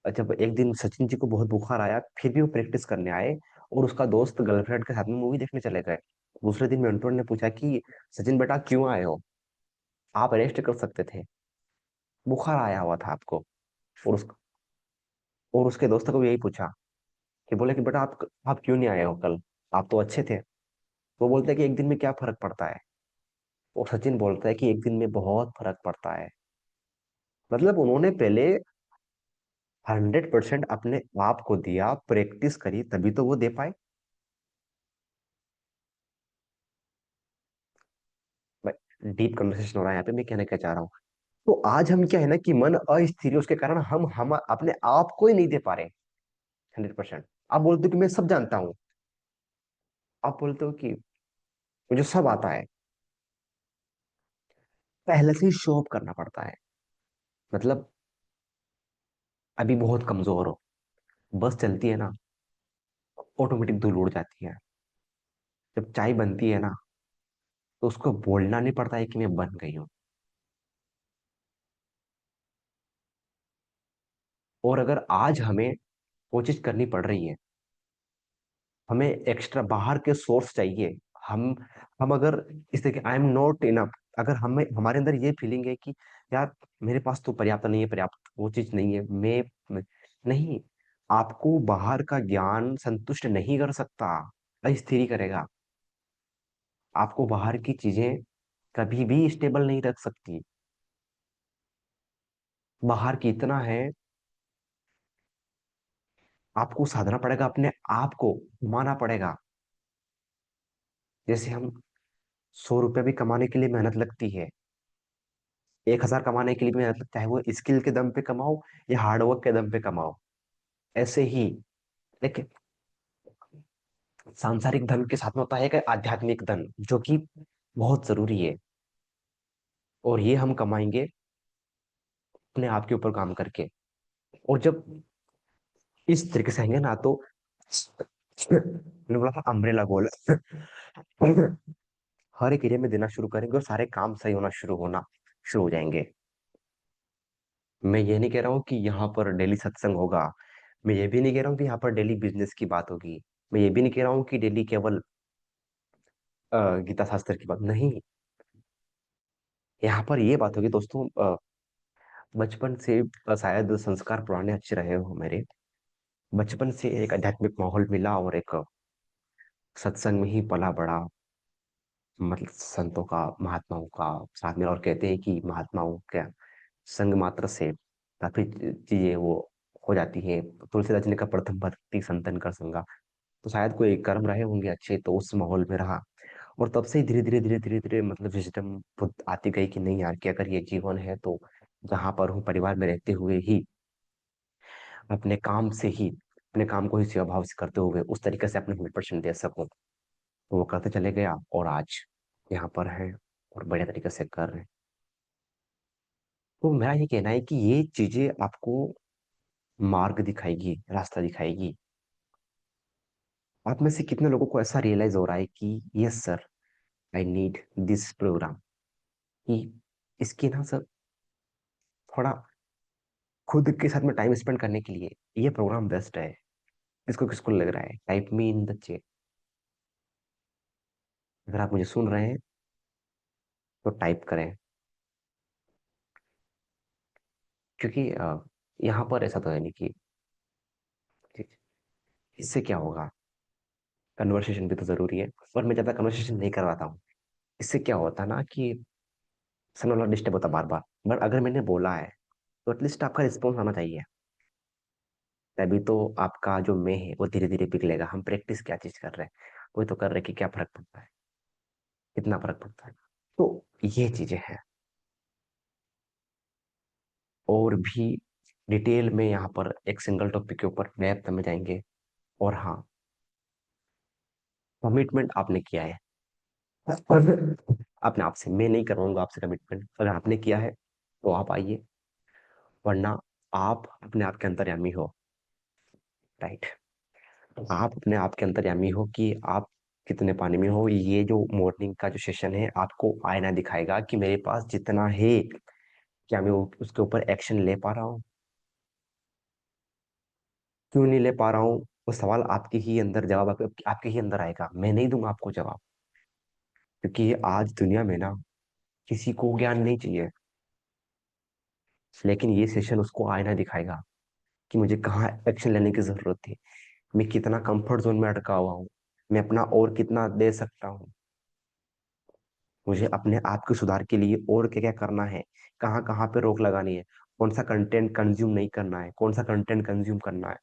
Speaker 1: जब एक दिन सचिन जी को बहुत बुखार आया फिर भी वो प्रैक्टिस करने आए, और उसका दोस्त गर्लफ्रेंड के साथ में मूवी देखने चले गए। दूसरे दिन मेंटोर ने पूछा कि सचिन बेटा क्यों आए हो, आप रेस्ट कर सकते थे, बुखार आया हुआ था आपको। और और उसके दोस्त को भी यही पूछा कि बोले कि बेटा आप क्यों नहीं आए हो कल, आप तो अच्छे थे। वो बोलते हैं कि एक दिन में क्या फर्क पड़ता है। और सचिन बोलता है कि एक दिन में बहुत फर्क पड़ता है। मतलब उन्होंने पहले 100% अपने आप को दिया, प्रैक्टिस करी, तभी तो वो दे पाए। डीप कन्वर्सेशन हो रहा है यहाँ पे, मैं कहना क्या चाह रहा हूँ। तो आज हम क्या है ना कि मन अस्थिर है, उसके कारण हम अपने आप को ही नहीं दे पा रहे 100%। आप बोलते हो कि मैं सब जानता हूँ, आप बोलते हो कि मुझे सब आता है, पहले से ही शो ऑफ करना पड़ता है। मतलब अभी बहुत कमजोर हो, बस चलती है ना, ऑटोमेटिक धूल उड़ जाती है। जब चाय बनती है ना, तो उसको बोलना नहीं पड़ता है कि मैं बन गई हूँ। और अगर आज हमें वो चीज करनी पड़ रही है, हमें एक्स्ट्रा बाहर के सोर्स चाहिए। हम हम अगर इस तरह आई एम नॉट इनफ, अगर हमें हमारे अंदर ये फीलिंग है कि यार मेरे पास तो पर्याप्त नहीं है, पर्याप्त वो चीज नहीं है, नहीं। आपको बाहर का ज्ञान संतुष्ट नहीं कर सकता, अस्थिर ही करेगा। आपको बाहर की चीजें कभी भी स्टेबल नहीं रख सकती। बाहर की इतना है, आपको साधना पड़ेगा, अपने आप को घुमाना पड़ेगा। जैसे हम 100 रुपये भी कमाने के लिए मेहनत लगती है, 1,000 कमाने के लिए भी मेहनत लगता है, वो स्किल के दम पे कमाओ या हार्डवर्क के दम पे कमाओ। ऐसे ही लेकिन सांसारिक धन के साथ में होता है एक आध्यात्मिक धन, जो कि बहुत जरूरी है। और ये हम कमाएंगे अपने आप के ऊपर काम करके। और जब इस तरीके से आएंगे ना, तो मैंने बोला था अम्ब्रेला गोल। हर एक एरिया में देना शुरू करेंगे और सारे काम सही होना शुरू हो जाएंगे। मैं ये नहीं कह रहा हूँ कि यहाँ पर डेली सत्संग होगा। मैं ये भी नहीं कह रहा हूँ कि यहाँ पर डेली बिजनेस की बात होगी। मैं ये भी नहीं कह रहा हूँ कि डेली केवल गीता शास्त्र की बात नहीं। यहाँ पर ये बात होगी दोस्तों, बचपन से शायद संस्कार पुराने अच्छे रहे हो मेरे। बचपन से एक आध्यात्मिक माहौल मिला और एक सत्संग में ही पला बड़ा, मतलब संतों का, महात्माओं का साथ में। और कहते हैं कि महात्माओं का संग मात्र से काफी चीजें वो हो जाती हैं। तुलसीदास जी ने कहा प्रथम भक्ति संतन कर संगा। तो शायद कोई कर्म रहे होंगे अच्छे, तो उस माहौल में रहा। और तब से ही धीरे धीरे मतलब विजडम खुद आती गई कि नहीं यार, कि अगर ये जीवन है तो जहां पर हूँ परिवार में रहते हुए ही अपने काम से ही, अपने काम को ही सेवा भाव से करते हुए उस तरीके से अपने 100% दे सकूं। तो वो करते चले गया और आज यहाँ पर है और बढ़िया तरीके से कर रहे हैं। तो मेरा ये कहना है कि ये चीजें आपको मार्ग दिखाएगी, रास्ता दिखाएगी। आप में से कितने लोगों को ऐसा रियलाइज हो रहा है कि yes sir, I need this programme, कि इसकी ना सर थोड़ा खुद के साथ में टाइम स्पेंड करने के लिए ये प्रोग्राम बेस्ट है। किसको किसको लग रहा है, type me in the chat. अगर आप मुझे सुन रहे हैं तो टाइप करें, क्योंकि यहाँ पर ऐसा तो है नहीं कि इससे क्या होगा। कन्वर्सेशन भी तो जरूरी है, पर मैं ज्यादा कन्वर्सेशन नहीं करवाता हूँ। इससे क्या होता है ना कि सामने वाला डिस्टर्ब होता बार बार। बट अगर मैंने बोला है तो एटलीस्ट आपका रिस्पॉन्स आना चाहिए। तभी तो आपका जो मैं है वो धीरे धीरे पिघलेगा। हम प्रैक्टिस क्या चीज कर रहे हैं, वही तो कर रहे हैं कि क्या फर्क पड़ता है, कितना फर्क पड़ता है। तो ये चीजें हैं। और भी डिटेल में यहाँ पर एक सिंगल टॉपिक के ऊपर डेप्थ में जाएंगे। और हाँ, कमिटमेंट आपने किया है अपने आप से। मैं नहीं करवाऊंगा आपसे कमिटमेंट। अगर आपने किया है तो आप आइए, वरना आप अपने आप के अंतर्यामी हो। राइट, आप अपने आप के अंतर्यामी हो कि आप कितने पानी में हो। ये जो मॉर्निंग का जो सेशन है आपको आईना दिखाएगा कि मेरे पास जितना है, क्या मैं उसके ऊपर एक्शन ले पा रहा हूँ, क्यों नहीं ले पा रहा हूँ। वो सवाल आपके ही अंदर जवाब आपके ही अंदर आएगा। मैं नहीं दूंगा आपको जवाब, क्योंकि आज दुनिया में ना किसी को ज्ञान नहीं चाहिए। लेकिन ये सेशन उसको आईना दिखाएगा कि मुझे कहाँ एक्शन लेने की जरूरत है, मैं कितना कंफर्ट जोन में अटका हुआ हूँ, मैं अपना और कितना दे सकता हूँ, मुझे अपने आप के सुधार के लिए और क्या क्या करना है, कहाँ कहाँ पे रोक लगानी है, कौन सा कंटेंट कंज्यूम नहीं करना है, कौन सा कंटेंट कंज्यूम करना है।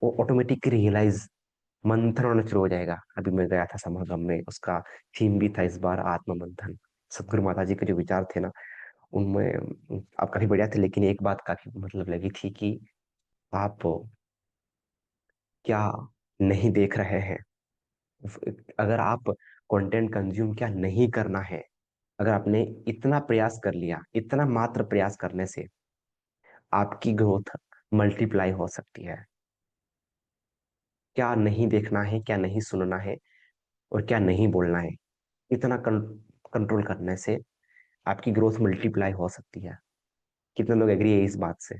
Speaker 1: वो ऑटोमेटिक रियलाइज मंथन होना शुरू हो जाएगा। अभी मैं गया था समागम में, उसका थीम भी था इस बार आत्म मंथन। सदगुरु माता जी के जो विचार थे ना, उनमें आप काफी बढ़िया थे, लेकिन एक बात काफी मतलब लगी थी कि आप क्या नहीं देख रहे हैं। अगर आप कंटेंट कंज्यूम क्या नहीं करना है, अगर आपने इतना प्रयास कर लिया, इतना मात्र प्रयास करने से आपकी ग्रोथ मल्टीप्लाई हो सकती है। क्या नहीं देखना है, क्या नहीं सुनना है और क्या नहीं बोलना है, इतना कंट्रोल करने से आपकी ग्रोथ मल्टीप्लाई हो सकती है। कितने लोग एग्री है इस बात से।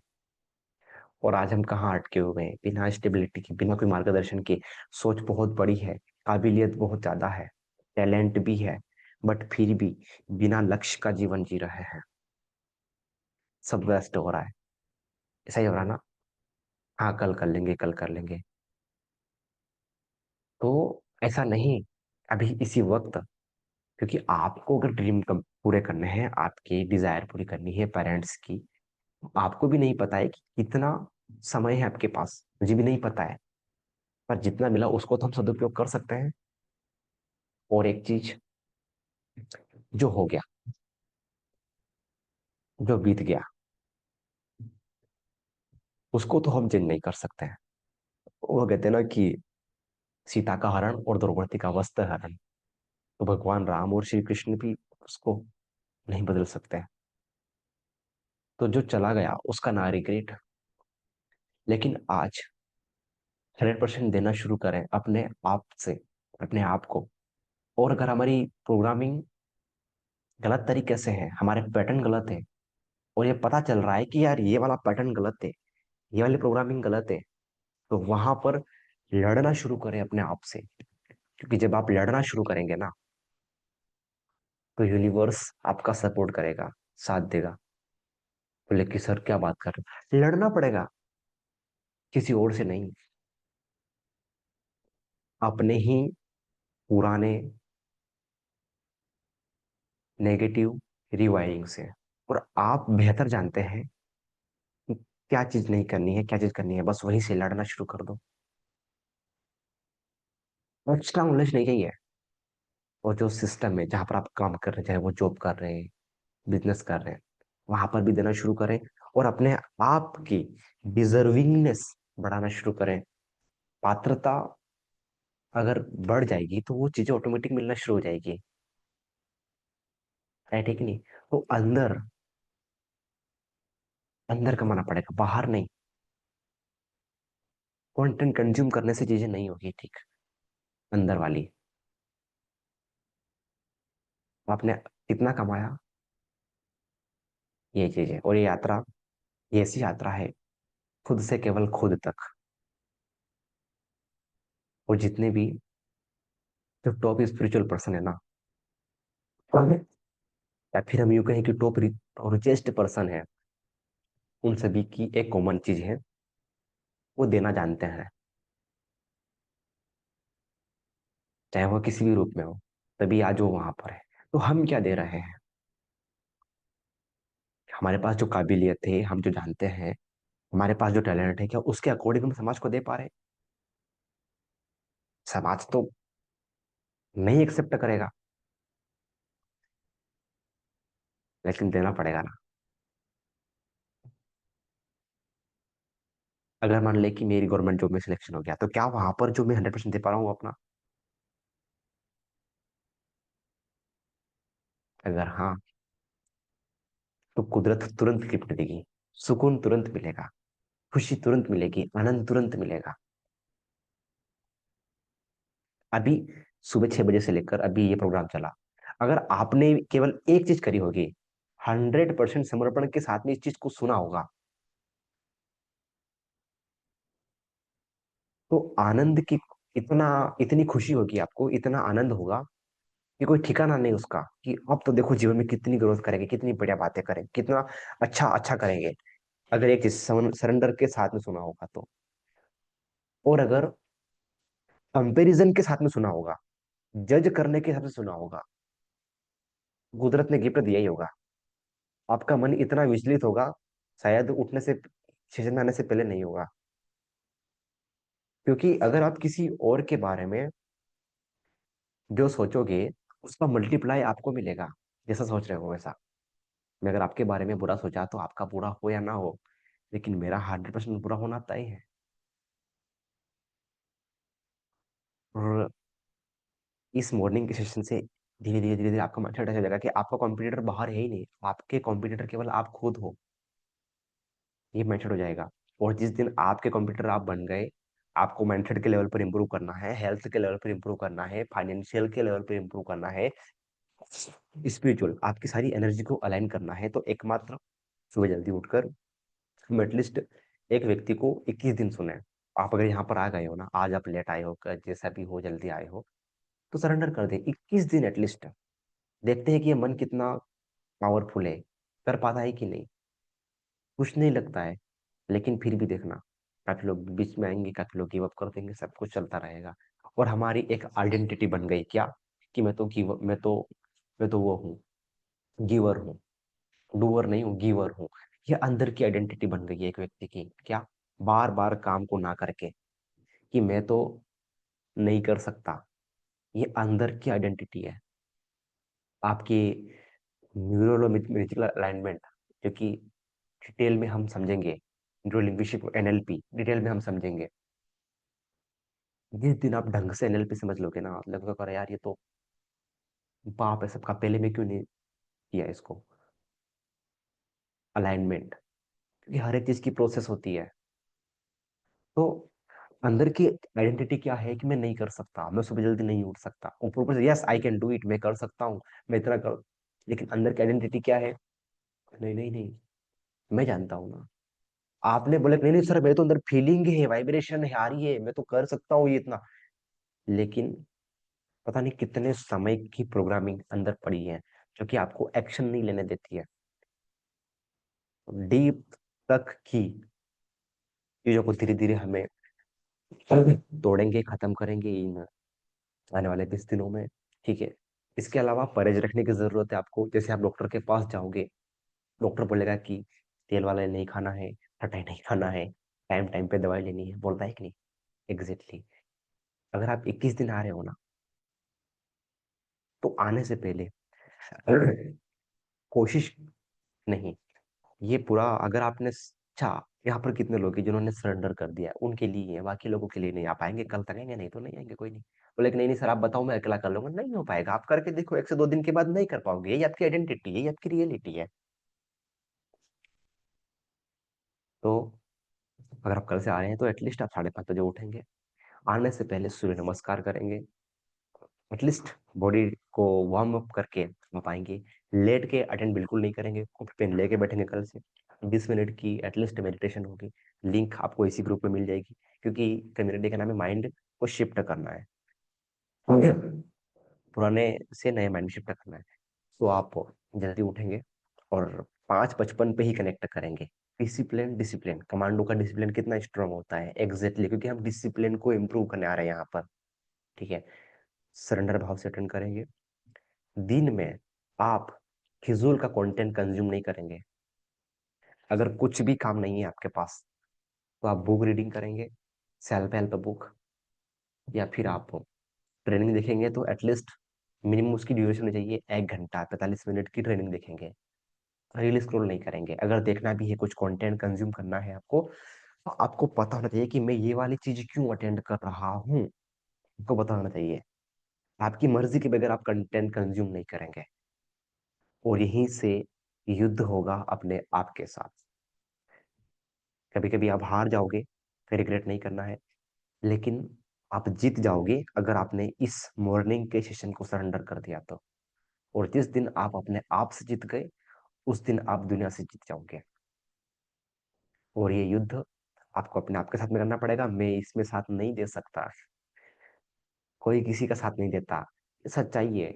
Speaker 1: और आज हम कहाँ अटके हुए हैं, बिना स्टेबिलिटी के, बिना कोई मार्गदर्शन के। सोच बहुत बड़ी है, काबिलियत बहुत ज्यादा है, टैलेंट भी है, बट फिर भी बिना लक्ष्य का जीवन जी रहे हैं। सब वेस्ट हो रहा है। ऐसा ही हो रहा है ना। हाँ कल कर लेंगे, कल कर लेंगे। तो ऐसा नहीं, अभी इसी वक्त। क्योंकि आपको अगर ड्रीम कम पूरे करने हैं, आपकी डिजायर पूरी करनी है पेरेंट्स की, आपको भी नहीं पता है कि कितना समय है आपके पास, मुझे भी नहीं पता है। पर जितना मिला उसको तो हम सदुपयोग कर सकते हैं। और एक चीज, जो हो गया, जो बीत गया, उसको तो हम चेंज नहीं कर सकते हैं। वो कहते हैं ना कि सीता का हरण और द्रौपदी का वस्त्र हरण, तो भगवान राम और श्री कृष्ण भी उसको नहीं बदल सकते हैं। तो जो चला गया उसका ना रिग्रेट। लेकिन आज 100% देना शुरू करें अपने आप से, अपने आप को। और अगर हमारी प्रोग्रामिंग गलत तरीके से है, हमारे पैटर्न गलत है, और ये पता चल रहा है कि यार ये वाला पैटर्न गलत है, ये वाली प्रोग्रामिंग गलत है, तो वहां पर लड़ना शुरू करें अपने आप से। क्योंकि जब आप लड़ना शुरू करेंगे ना, तो यूनिवर्स आपका सपोर्ट करेगा, साथ देगा। बोले कि सर क्या बात कर रहे हो? लड़ना पड़ेगा, किसी और से नहीं, अपने ही पुराने नेगेटिव रिवायरिंग से। और आप बेहतर जानते हैं कि क्या चीज नहीं करनी है, क्या चीज करनी है, बस वहीं से लड़ना शुरू कर दो। एक्स्ट्रा नॉलेज नहीं चाहिए। और जो सिस्टम है जहां पर आप काम कर रहे हैं, चाहे वो जॉब कर रहे हैं, बिजनेस कर रहे हैं, वहां पर भी देना शुरू करें। और अपने आप की डिजर्विंगनेस बढ़ाना शुरू करें। पात्रता अगर बढ़ जाएगी तो वो चीजें ऑटोमेटिक मिलना शुरू हो जाएगी, है ठीक नहीं? तो अंदर, अंदर कमाना पड़ेगा, बाहर नहीं। कंटेंट कंज्यूम करने से चीजें नहीं होगी ठीक, अंदर वाली। आपने कितना कमाया, ये चीज है। और ये यात्रा, ये ऐसी यात्रा है, खुद से केवल खुद तक। और जितने भी जो टॉप स्पिरिचुअल पर्सन है ना, या फिर हम यूं कहें कि टॉप रिचेस्ट पर्सन है, उन सभी की एक कॉमन चीज है, वो देना जानते हैं, चाहे वो किसी भी रूप में हो। तभी आज वो वहां पर है। तो हम क्या दे रहे हैं? हमारे पास जो काबिलियत है, हम जो जानते हैं, हमारे पास जो टैलेंट है, क्या उसके अकॉर्डिंग हम समाज को दे पा रहे हैं? समाज तो नहीं एक्सेप्ट करेगा, लेकिन देना पड़ेगा ना। अगर मान ले कि मेरी गवर्नमेंट जॉब में सिलेक्शन हो गया, तो क्या वहां पर जो मैं 100% दे पा रहा हूँ अपना? अगर हाँ, तो कुदरत तुरंत गिफ्ट देगी, सुकून तुरंत मिलेगा, खुशी तुरंत मिलेगी, आनंद तुरंत मिलेगा। अभी सुबह 6 बजे से लेकर अभी ये प्रोग्राम चला, अगर आपने केवल एक चीज करी होगी, 100% समर्पण के साथ में इस चीज को सुना होगा, तो आनंद की इतना, इतनी खुशी होगी आपको, इतना आनंद होगा कि कोई ठिकाना नहीं उसका। कि अब तो देखो जीवन में कितनी ग्रोथ करेंगे, कितनी बढ़िया बातें करेंगे, कितना अच्छा अच्छा करेंगे, अगर एक चीज सरेंडर के साथ में सुना होगा तो। और अगर कंपैरिजन के साथ में सुना होगा, जज करने के हिसाब से सुना होगा, कुदरत ने गिफ्ट दिया ही होगा। आपका मन इतना विचलित होगा, शायद उठने से, सेशन में आने से पहले नहीं होगा। क्योंकि अगर आप किसी और के बारे में जो सोचोगे, उसका मल्टीप्लाई आपको मिलेगा, जैसा सोच रहे हो वैसा। मैं अगर आपके बारे में बुरा सोचा, तो आपका बुरा हो या ना हो, लेकिन मेरा 100% बुरा होना तय है। और इस मॉर्निंग के सेशन से धीरे धीरे धीरे धीरे आपका माइंडसेट ऐसा हो जाएगा कि आपका कॉम्पिटिटर बाहर है ही नहीं, आपके कॉम्पिटिटर केवल आप खुद हो। ये माइंडसेट हो जाएगा। और जिस दिन आपके कॉम्पिटिटर आप बन गए, आपको माइंडसेट के लेवल पर इंप्रूव करना है, हेल्थ के लेवल पर इंप्रूव करना है, फाइनेंशियल के लेवल पर इंप्रूव करना है, स्पिरिचुअल आपकी सारी एनर्जी को अलाइन करना है, तो एकमात्र सुबह जल्दी उठकर हम एटलीस्ट एक व्यक्ति को 21 दिन सुने। आप अगर यहाँ पर आ गए हो ना, आज आप लेट आए हो, जैसा भी हो, जल्दी आए हो, तो सरेंडर कर दे 21 दिन एटलीस्ट। देखते हैं कि ये मन कितना पावरफुल है, कर पाता है कि नहीं। कुछ नहीं लगता है, लेकिन फिर भी देखना, काफी लोग बीच में आएंगे, काफी लोग गिव अप कर देंगे, सब कुछ चलता रहेगा। और हमारी एक आइडेंटिटी बन गई क्या, कि मैं तो वो हूँ, गिवर हूँ, डूअर नहीं हूँ, गिवर हूँ। ये अंदर की आइडेंटिटी बन गई है एक व्यक्ति की, क्या, बार बार काम को ना करके, कि मैं तो नहीं कर सकता। ये अंदर की आइडेंटिटी है आपकी, न्यूरोलॉजिकल अलाइनमेंट, जो कि डिटेल में हम समझेंगे, न्यूरो लिंग्विस्टिक एनएलपी डिटेल में हम समझेंगे। जिस दिन आप ढंग से एनएलपी समझ लोगे ना, लगेगा कर यार ये तो बाप है सबका, पहले में क्यों नहीं किया इसको। अलाइनमेंट, क्योंकि हर एक चीज की प्रोसेस होती है। तो अंदर की आइडेंटिटी क्या है कि मैं नहीं कर सकता, मैं सुबह जल्दी नहीं उठ सकता, ऊपर ऊपर से yes I can do it, मैं कर सकता हूँ, मैं इतना कर, लेकिन अंदर की आइडेंटिटी क्या है? नहीं नहीं नहीं, मैं जानता हूँ ना। आपने बोला कि नहीं नहीं सर, मेरे तो अंदर फीलिंग है, वाइब्रेशन है आ रही है, मैं तो कर सकता हूँ ये इतना, लेकिन पता नहीं कितने समय की प्रोग्रामिंग अंदर पड़ी है जो कि आपको एक्शन नहीं लेने देती है। डीप तक की चीजों को धीरे धीरे हमें तोड़ेंगे, खत्म करेंगे इन आने वाले 20 दिनों में। ठीक है। इसके अलावा परहेज रखने की जरूरत है आपको। जैसे आप डॉक्टर के पास जाओगे, डॉक्टर बोलेगा कि तेल वाला नहीं खाना है, खटाई नहीं खाना है, टाइम टाइम पे दवाई लेनी है, बोलता है कि नहीं? Exactly exactly। अगर आप 21 दिन आ रहे हो ना, तो आने से पहले कोशिश नहीं, ये पूरा अगर आपने अच्छा, यहाँ पर कितने लोग हैं जिन्होंने सरेंडर कर दिया है, उनके लिए है, बाकी लोगों के लिए नहीं। आप आएंगे कल तक आएंगे, नहीं तो नहीं आएंगे, कोई नहीं। बोले कि नहीं नहीं सर आप बताओ, मैं अकेला कर लूंगा, नहीं हो पाएगा। आप करके देखो, 1 से 2 दिन के बाद नहीं कर पाओगे, यही आपकी आइडेंटिटी है, यही आपकी रियलिटी है। तो अगर आप कल से आ रहे हैं तो एटलीस्ट आप 5:30 बजे उठेंगे, आने से पहले सूर्य नमस्कार करेंगे, एटलीस्ट बॉडी को वार्म अप करके आप आएंगे। लेट के अटेंड बिल्कुल नहीं करेंगे, कॉपी पेन लेके बैठेंगे कल से। 20 मिनट की एटलीस्ट मेडिटेशन होगी, लिंक आपको इसी ग्रुप में मिल जाएगी, क्योंकि कम्युनिटी का नाम है माइंड को शिफ्ट करना है, पुराने से नए माइंड शिफ्ट करना है। तो आप जल्दी उठेंगे और 5:55 पे ही कनेक्ट करेंगे। डिसिप्लिन, डिसिप्लिन, कमांडो का डिसिप्लिन कितना स्ट्रांग होता है, एग्जैक्टली क्योंकि हम डिसिप्लिन को इम्प्रूव करने आ रहे हैं यहाँ पर। ठीक है। सरेंडर भाव से अटेंड करेंगे। दिन में आप फिजूल का कंटेंट कंज्यूम नहीं करेंगे। अगर कुछ भी काम नहीं है आपके पास, तो आप बुक रीडिंग करेंगे, सेल्फ हेल्प बुक, या फिर आप ट्रेनिंग देखेंगे तो एटलीस्ट मिनिमम उसकी ड्यूरेशन होनी चाहिए 1 घंटा, 45 मिनट की ट्रेनिंग देखेंगे। रील स्क्रॉल नहीं करेंगे। अगर देखना भी है, कुछ कंटेंट कंज्यूम करना है आपको, तो आपको पता होना चाहिए कि मैं ये वाली चीज क्यों अटेंड कर रहा हूँ, आपको पता होना चाहिए। आपकी मर्जी के बगैर आप कंटेंट कंज्यूम नहीं करेंगे, और यहीं से युद्ध होगा अपने आप के साथ। कभी कभी आप हार जाओगे, फिर रिग्रेट नहीं करना है, लेकिन आप जीत जाओगे अगर आपने इस मॉर्निंग के सेशन को सरेंडर कर दिया तो। और जिस दिन आप अपने आप से जीत गए, उस दिन आप दुनिया से जीत जाओगे। और ये युद्ध आपको अपने आप के साथ में करना पड़ेगा, मैं इसमें साथ नहीं दे सकता, कोई किसी का साथ नहीं देता, ये सच्चाई है।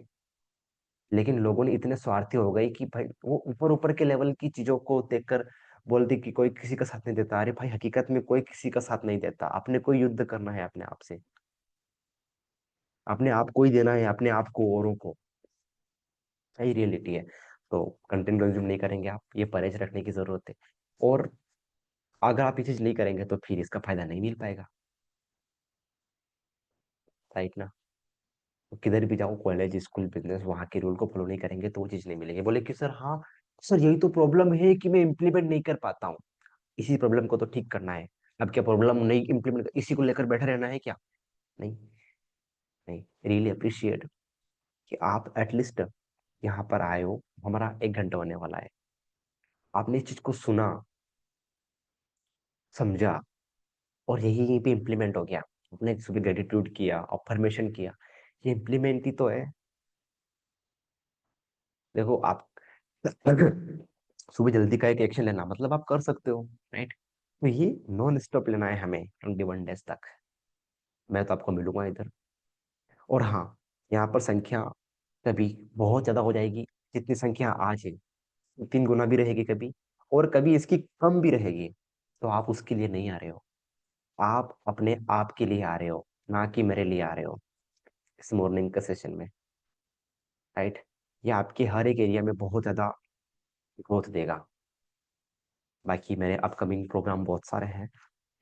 Speaker 1: लेकिन लोगों ने इतने स्वार्थी हो गए कि भाई वो ऊपर ऊपर के लेवल की चीजों को देखकर बोलते कि कोई किसी का साथ नहीं देता। अरे भाई, हकीकत में कोई किसी का साथ नहीं देता। अपने को युद्ध करना है अपने आप से, अपने आप को ही देना है, अपने आप को, औरों को। यही रियलिटी है। तो कंटेंट कंज्यूम नहीं करेंगे आप, ये परहेज रखने की जरूरत है। और अगर आप ये चीज नहीं करेंगे तो फिर इसका फायदा नहीं मिल पाएगा, राइट ना? तो किधर भी जाओ, कॉलेज स्कूल बिजनेस, वहां के रूल को फॉलो नहीं करेंगे तो वो चीज नहीं मिलेगी। बोले कि सर हाँ सर, यही तो प्रॉब्लम है कि मैं इम्प्लीमेंट नहीं कर पाता हूँ। इसी प्रॉब्लम को तो ठीक करना है। अब क्या प्रॉब्लम नहीं इम्प्लीमेंट, इसी को लेकर बैठे रहना है क्या? नहीं, नहीं, रियली अप्रिशिएट कि आप एटलीस्ट यहाँ पर आए हो। हमारा 1 घंटा होने वाला है, आपने इस चीज को सुना, समझा, और यही यहीं पे इम्प्लीमेंट हो गया। आपने सुबह ग्रेटिट्यूड किया, अफर्मेशन किया, ये इम्प्लीमेंट ही तो है। देखो आप सुबह जल्दी का एक एक्शन लेना मतलब आप कर सकते हो, राइट? तो ये नॉन स्टॉप लेना है हमें 21 डेज तक। मैं तो आपको मिलूंगा इधर। और हाँ, यहाँ पर संख्या कभी बहुत ज्यादा हो जाएगी, जितनी संख्या आज है 3 गुना भी रहेगी कभी, और कभी इसकी कम भी रहेगी। तो आप उसके लिए नहीं आ रहे हो, आप अपने आप के लिए आ रहे हो, ना कि मेरे लिए आ रहे हो इस मॉर्निंग के सेशन में, राइट? ये आपके हर एक एरिया में बहुत ज्यादा ग्रोथ देगा। बाकी मेरे अपकमिंग प्रोग्राम बहुत सारे हैं।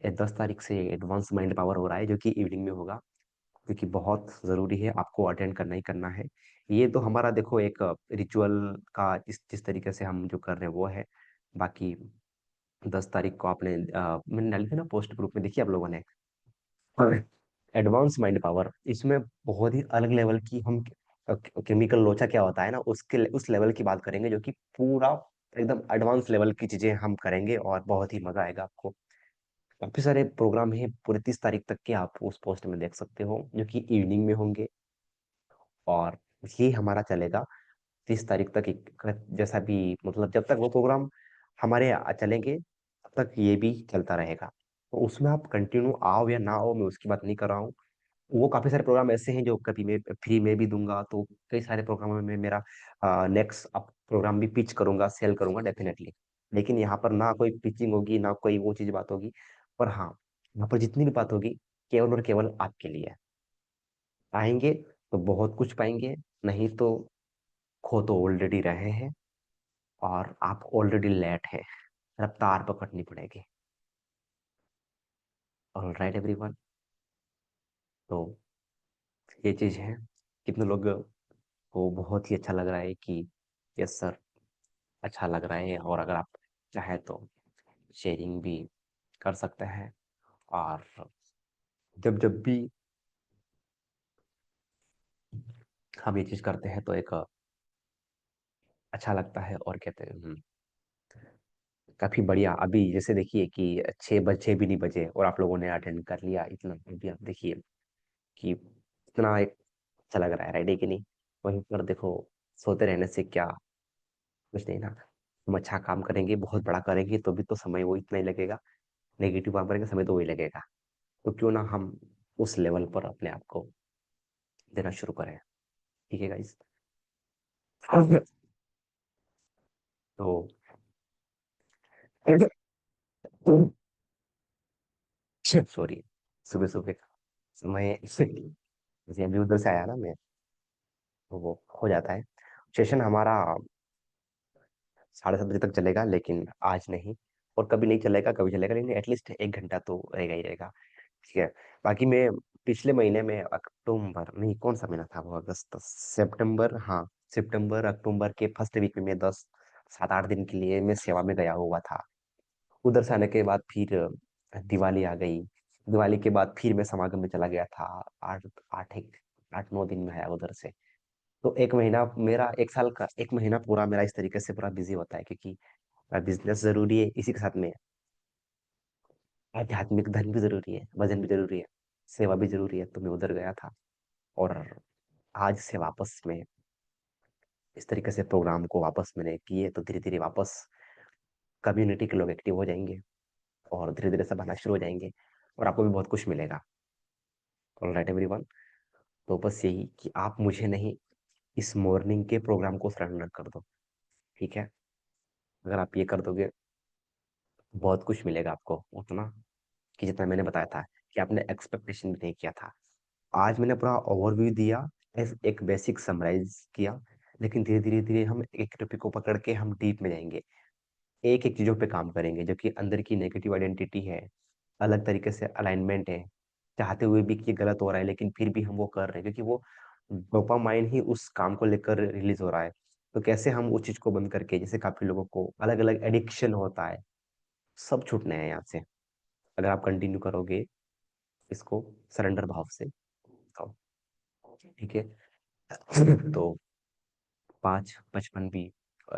Speaker 1: 10 तारीख से एडवांस माइंड पावर हो रहा है, जो कि इवनिंग में होगा, क्योंकि बहुत ज़रूरी है, आपको अटेंड करना ही करना है। ये तो हमारा देखो एक रिचुअल का जिस जिस तरीके से हम जो कर रहे हैं वो है। बाकी 10 तारीख को आपने मैंने डाली थी ना पोस्ट, ग्रुप में देखी आप लोगों ने? एडवांस माइंड पावर, इसमें बहुत ही अलग लेवल की हम केमिकल लोचा क्या होता है ना, उसके उस लेवल की बात करेंगे, जो कि पूरा एकदम एडवांस लेवल की चीजें हम करेंगे, और बहुत ही मजा आएगा आपको। काफी सारे प्रोग्राम हैं पूरे 30 तारीख तक के, आप उस पोस्ट में देख सकते हो, जो कि इवनिंग में होंगे। और ये हमारा चलेगा 30 तारीख तक। जैसा भी मतलब जब तक वो प्रोग्राम हमारे चलेंगे तब तक ये भी चलता रहेगा। तो उसमें आप कंटिन्यू आओ या ना आओ, मैं उसकी बात नहीं कर रहा हूँ। वो काफी सारे प्रोग्राम ऐसे हैं जो कभी मैं फ्री में भी दूंगा, तो कई सारे प्रोग्रामों में मेरा नेक्स्ट प्रोग्राम भी पिच करूंगा, सेल करूंगा डेफिनेटली। लेकिन यहाँ पर ना कोई पिचिंग होगी, ना कोई वो चीज बात होगी। पर हाँ, यहाँ पर जितनी भी बात होगी केवल और केवल आपके लिए है। आएंगे तो बहुत कुछ पाएंगे, नहीं तो खो तो ऑलरेडी रहे हैं, और आप ऑलरेडी लेट है, रफ्तार पकड़नी पड़ेगी। Alright everyone. तो ये चीज है। कितने लोग को बहुत ही अच्छा लग रहा है कि यस सर, अच्छा लग रहा है, और अगर आप चाहे तो शेयरिंग भी कर सकते हैं। और जब जब भी हम ये चीज करते हैं तो एक अच्छा लगता है, और कहते हैं काफी बढ़िया। अभी जैसे देखिए कि 6 बजे भी नहीं बजे और आप लोगों ने अटेंड कर लिया इतना, अभी आप देखिए कि इतना एक अच्छा लग रहा है, राइट है कि नहीं। वहीं पर देखो, सोते रहने से क्या कुछ नहीं ना। हम अच्छा काम करेंगे, बहुत बड़ा करेंगे, तो भी तो समय वो इतना ही लगेगा। नेगेटिव काम करेंगे, समय तो वही लगेगा। तो क्यों ना हम उस लेवल पर अपने आप को देना शुरू करें। ठीक है गाइस। तो सॉरी, सुबह सुबह समय जैसे अभी उधर से आया ना मैं, तो वो हो जाता है। सेशन हमारा 7:30 बजे तक चलेगा, लेकिन आज नहीं। और कभी नहीं चलेगा, कभी चलेगा, लेकिन एटलीस्ट 1 घंटा तो रहेगा ही रहेगा। ठीक है। बाकी मैं पिछले महीने में अक्टूबर नहीं, कौन सा महीना था वो, अगस्त सितंबर, हाँ, सितंबर अक्टूबर के फर्स्ट वीक में मैं 10 7 8 दिन के लिए मैं सेवा में गया हुआ था। उधर से आने के बाद फिर दिवाली आ गई। दिवाली के बाद फिर मैं समागम में चला गया था। आठ आठ एक 8 9 दिन में आया उधर से। तो एक महीना मेरा, 1 साल का 1 महीना पूरा मेरा इस तरीके से पूरा बिजी होता है, क्योंकि बिजनेस जरूरी है, इसी के साथ में आध्यात्मिक धन भी जरूरी है, भजन भी जरूरी है, सेवा भी जरूरी है। तो मैं उधर गया था। और आज से वापस में इस तरीके से प्रोग्राम को वापस मैंने किए, तो धीरे धीरे वापस कम्युनिटी के लोग एक्टिव हो जाएंगे, और धीरे धीरे सब आना शुरू हो जाएंगे, और आपको भी बहुत कुछ मिलेगा। Alright everyone. तो बस यही कि आप मुझे नहीं, इस मॉर्निंग के प्रोग्राम को सरेंडर कर दो। ठीक है। अगर आप ये कर दोगे, बहुत कुछ मिलेगा आपको, उतना कि जितना मैंने बताया था, कि आपने एक्सपेक्टेशन भी नहीं किया था। आज मैंने पूरा ओवरव्यू दिया, एक बेसिक समराइज किया। लेकिन धीरे धीरे धीरे हम एक टॉपिक को पकड़ के हम डीप में जाएंगे, एक एक चीजों पे काम करेंगे, जो कि अंदर की नेगेटिव आइडेंटिटी है, अलग तरीके से अलाइनमेंट है, चाहते हुए भी कि ये गलत हो रहा है, लेकिन फिर भी हम वो कर रहे हैं, क्योंकि वो डोपामाइन ही उस काम को लेकर रिलीज हो रहा है। तो कैसे हम उस चीज को बंद करके, जैसे काफी लोगों को अलग अलग एडिक्शन होता है, सब छूटने हैं यहाँ से। अगर आप कंटिन्यू करोगे इसको सरेंडर भाव से, तो ठीक है। तो 5:55 भी,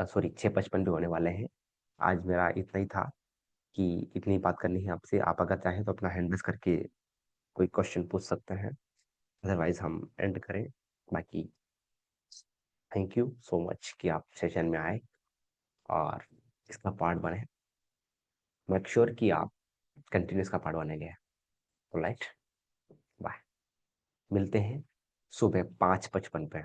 Speaker 1: सॉरी 6:55 भी होने वाले हैं। आज मेरा इतना ही था कि इतनी बात करनी है आपसे। आप अगर चाहें तो अपना हैंड रेस करके कोई क्वेश्चन पूछ सकते हैं, अदरवाइज हम एंड करें। बाकी थैंक यू सो मच कि आप सेशन में आए और इसका पार्ट बने। मेक श्योर कि आप कंटिन्यूस का पार्ट बनेंगे। राइट। बाय। मिलते हैं सुबह 5:55 पे।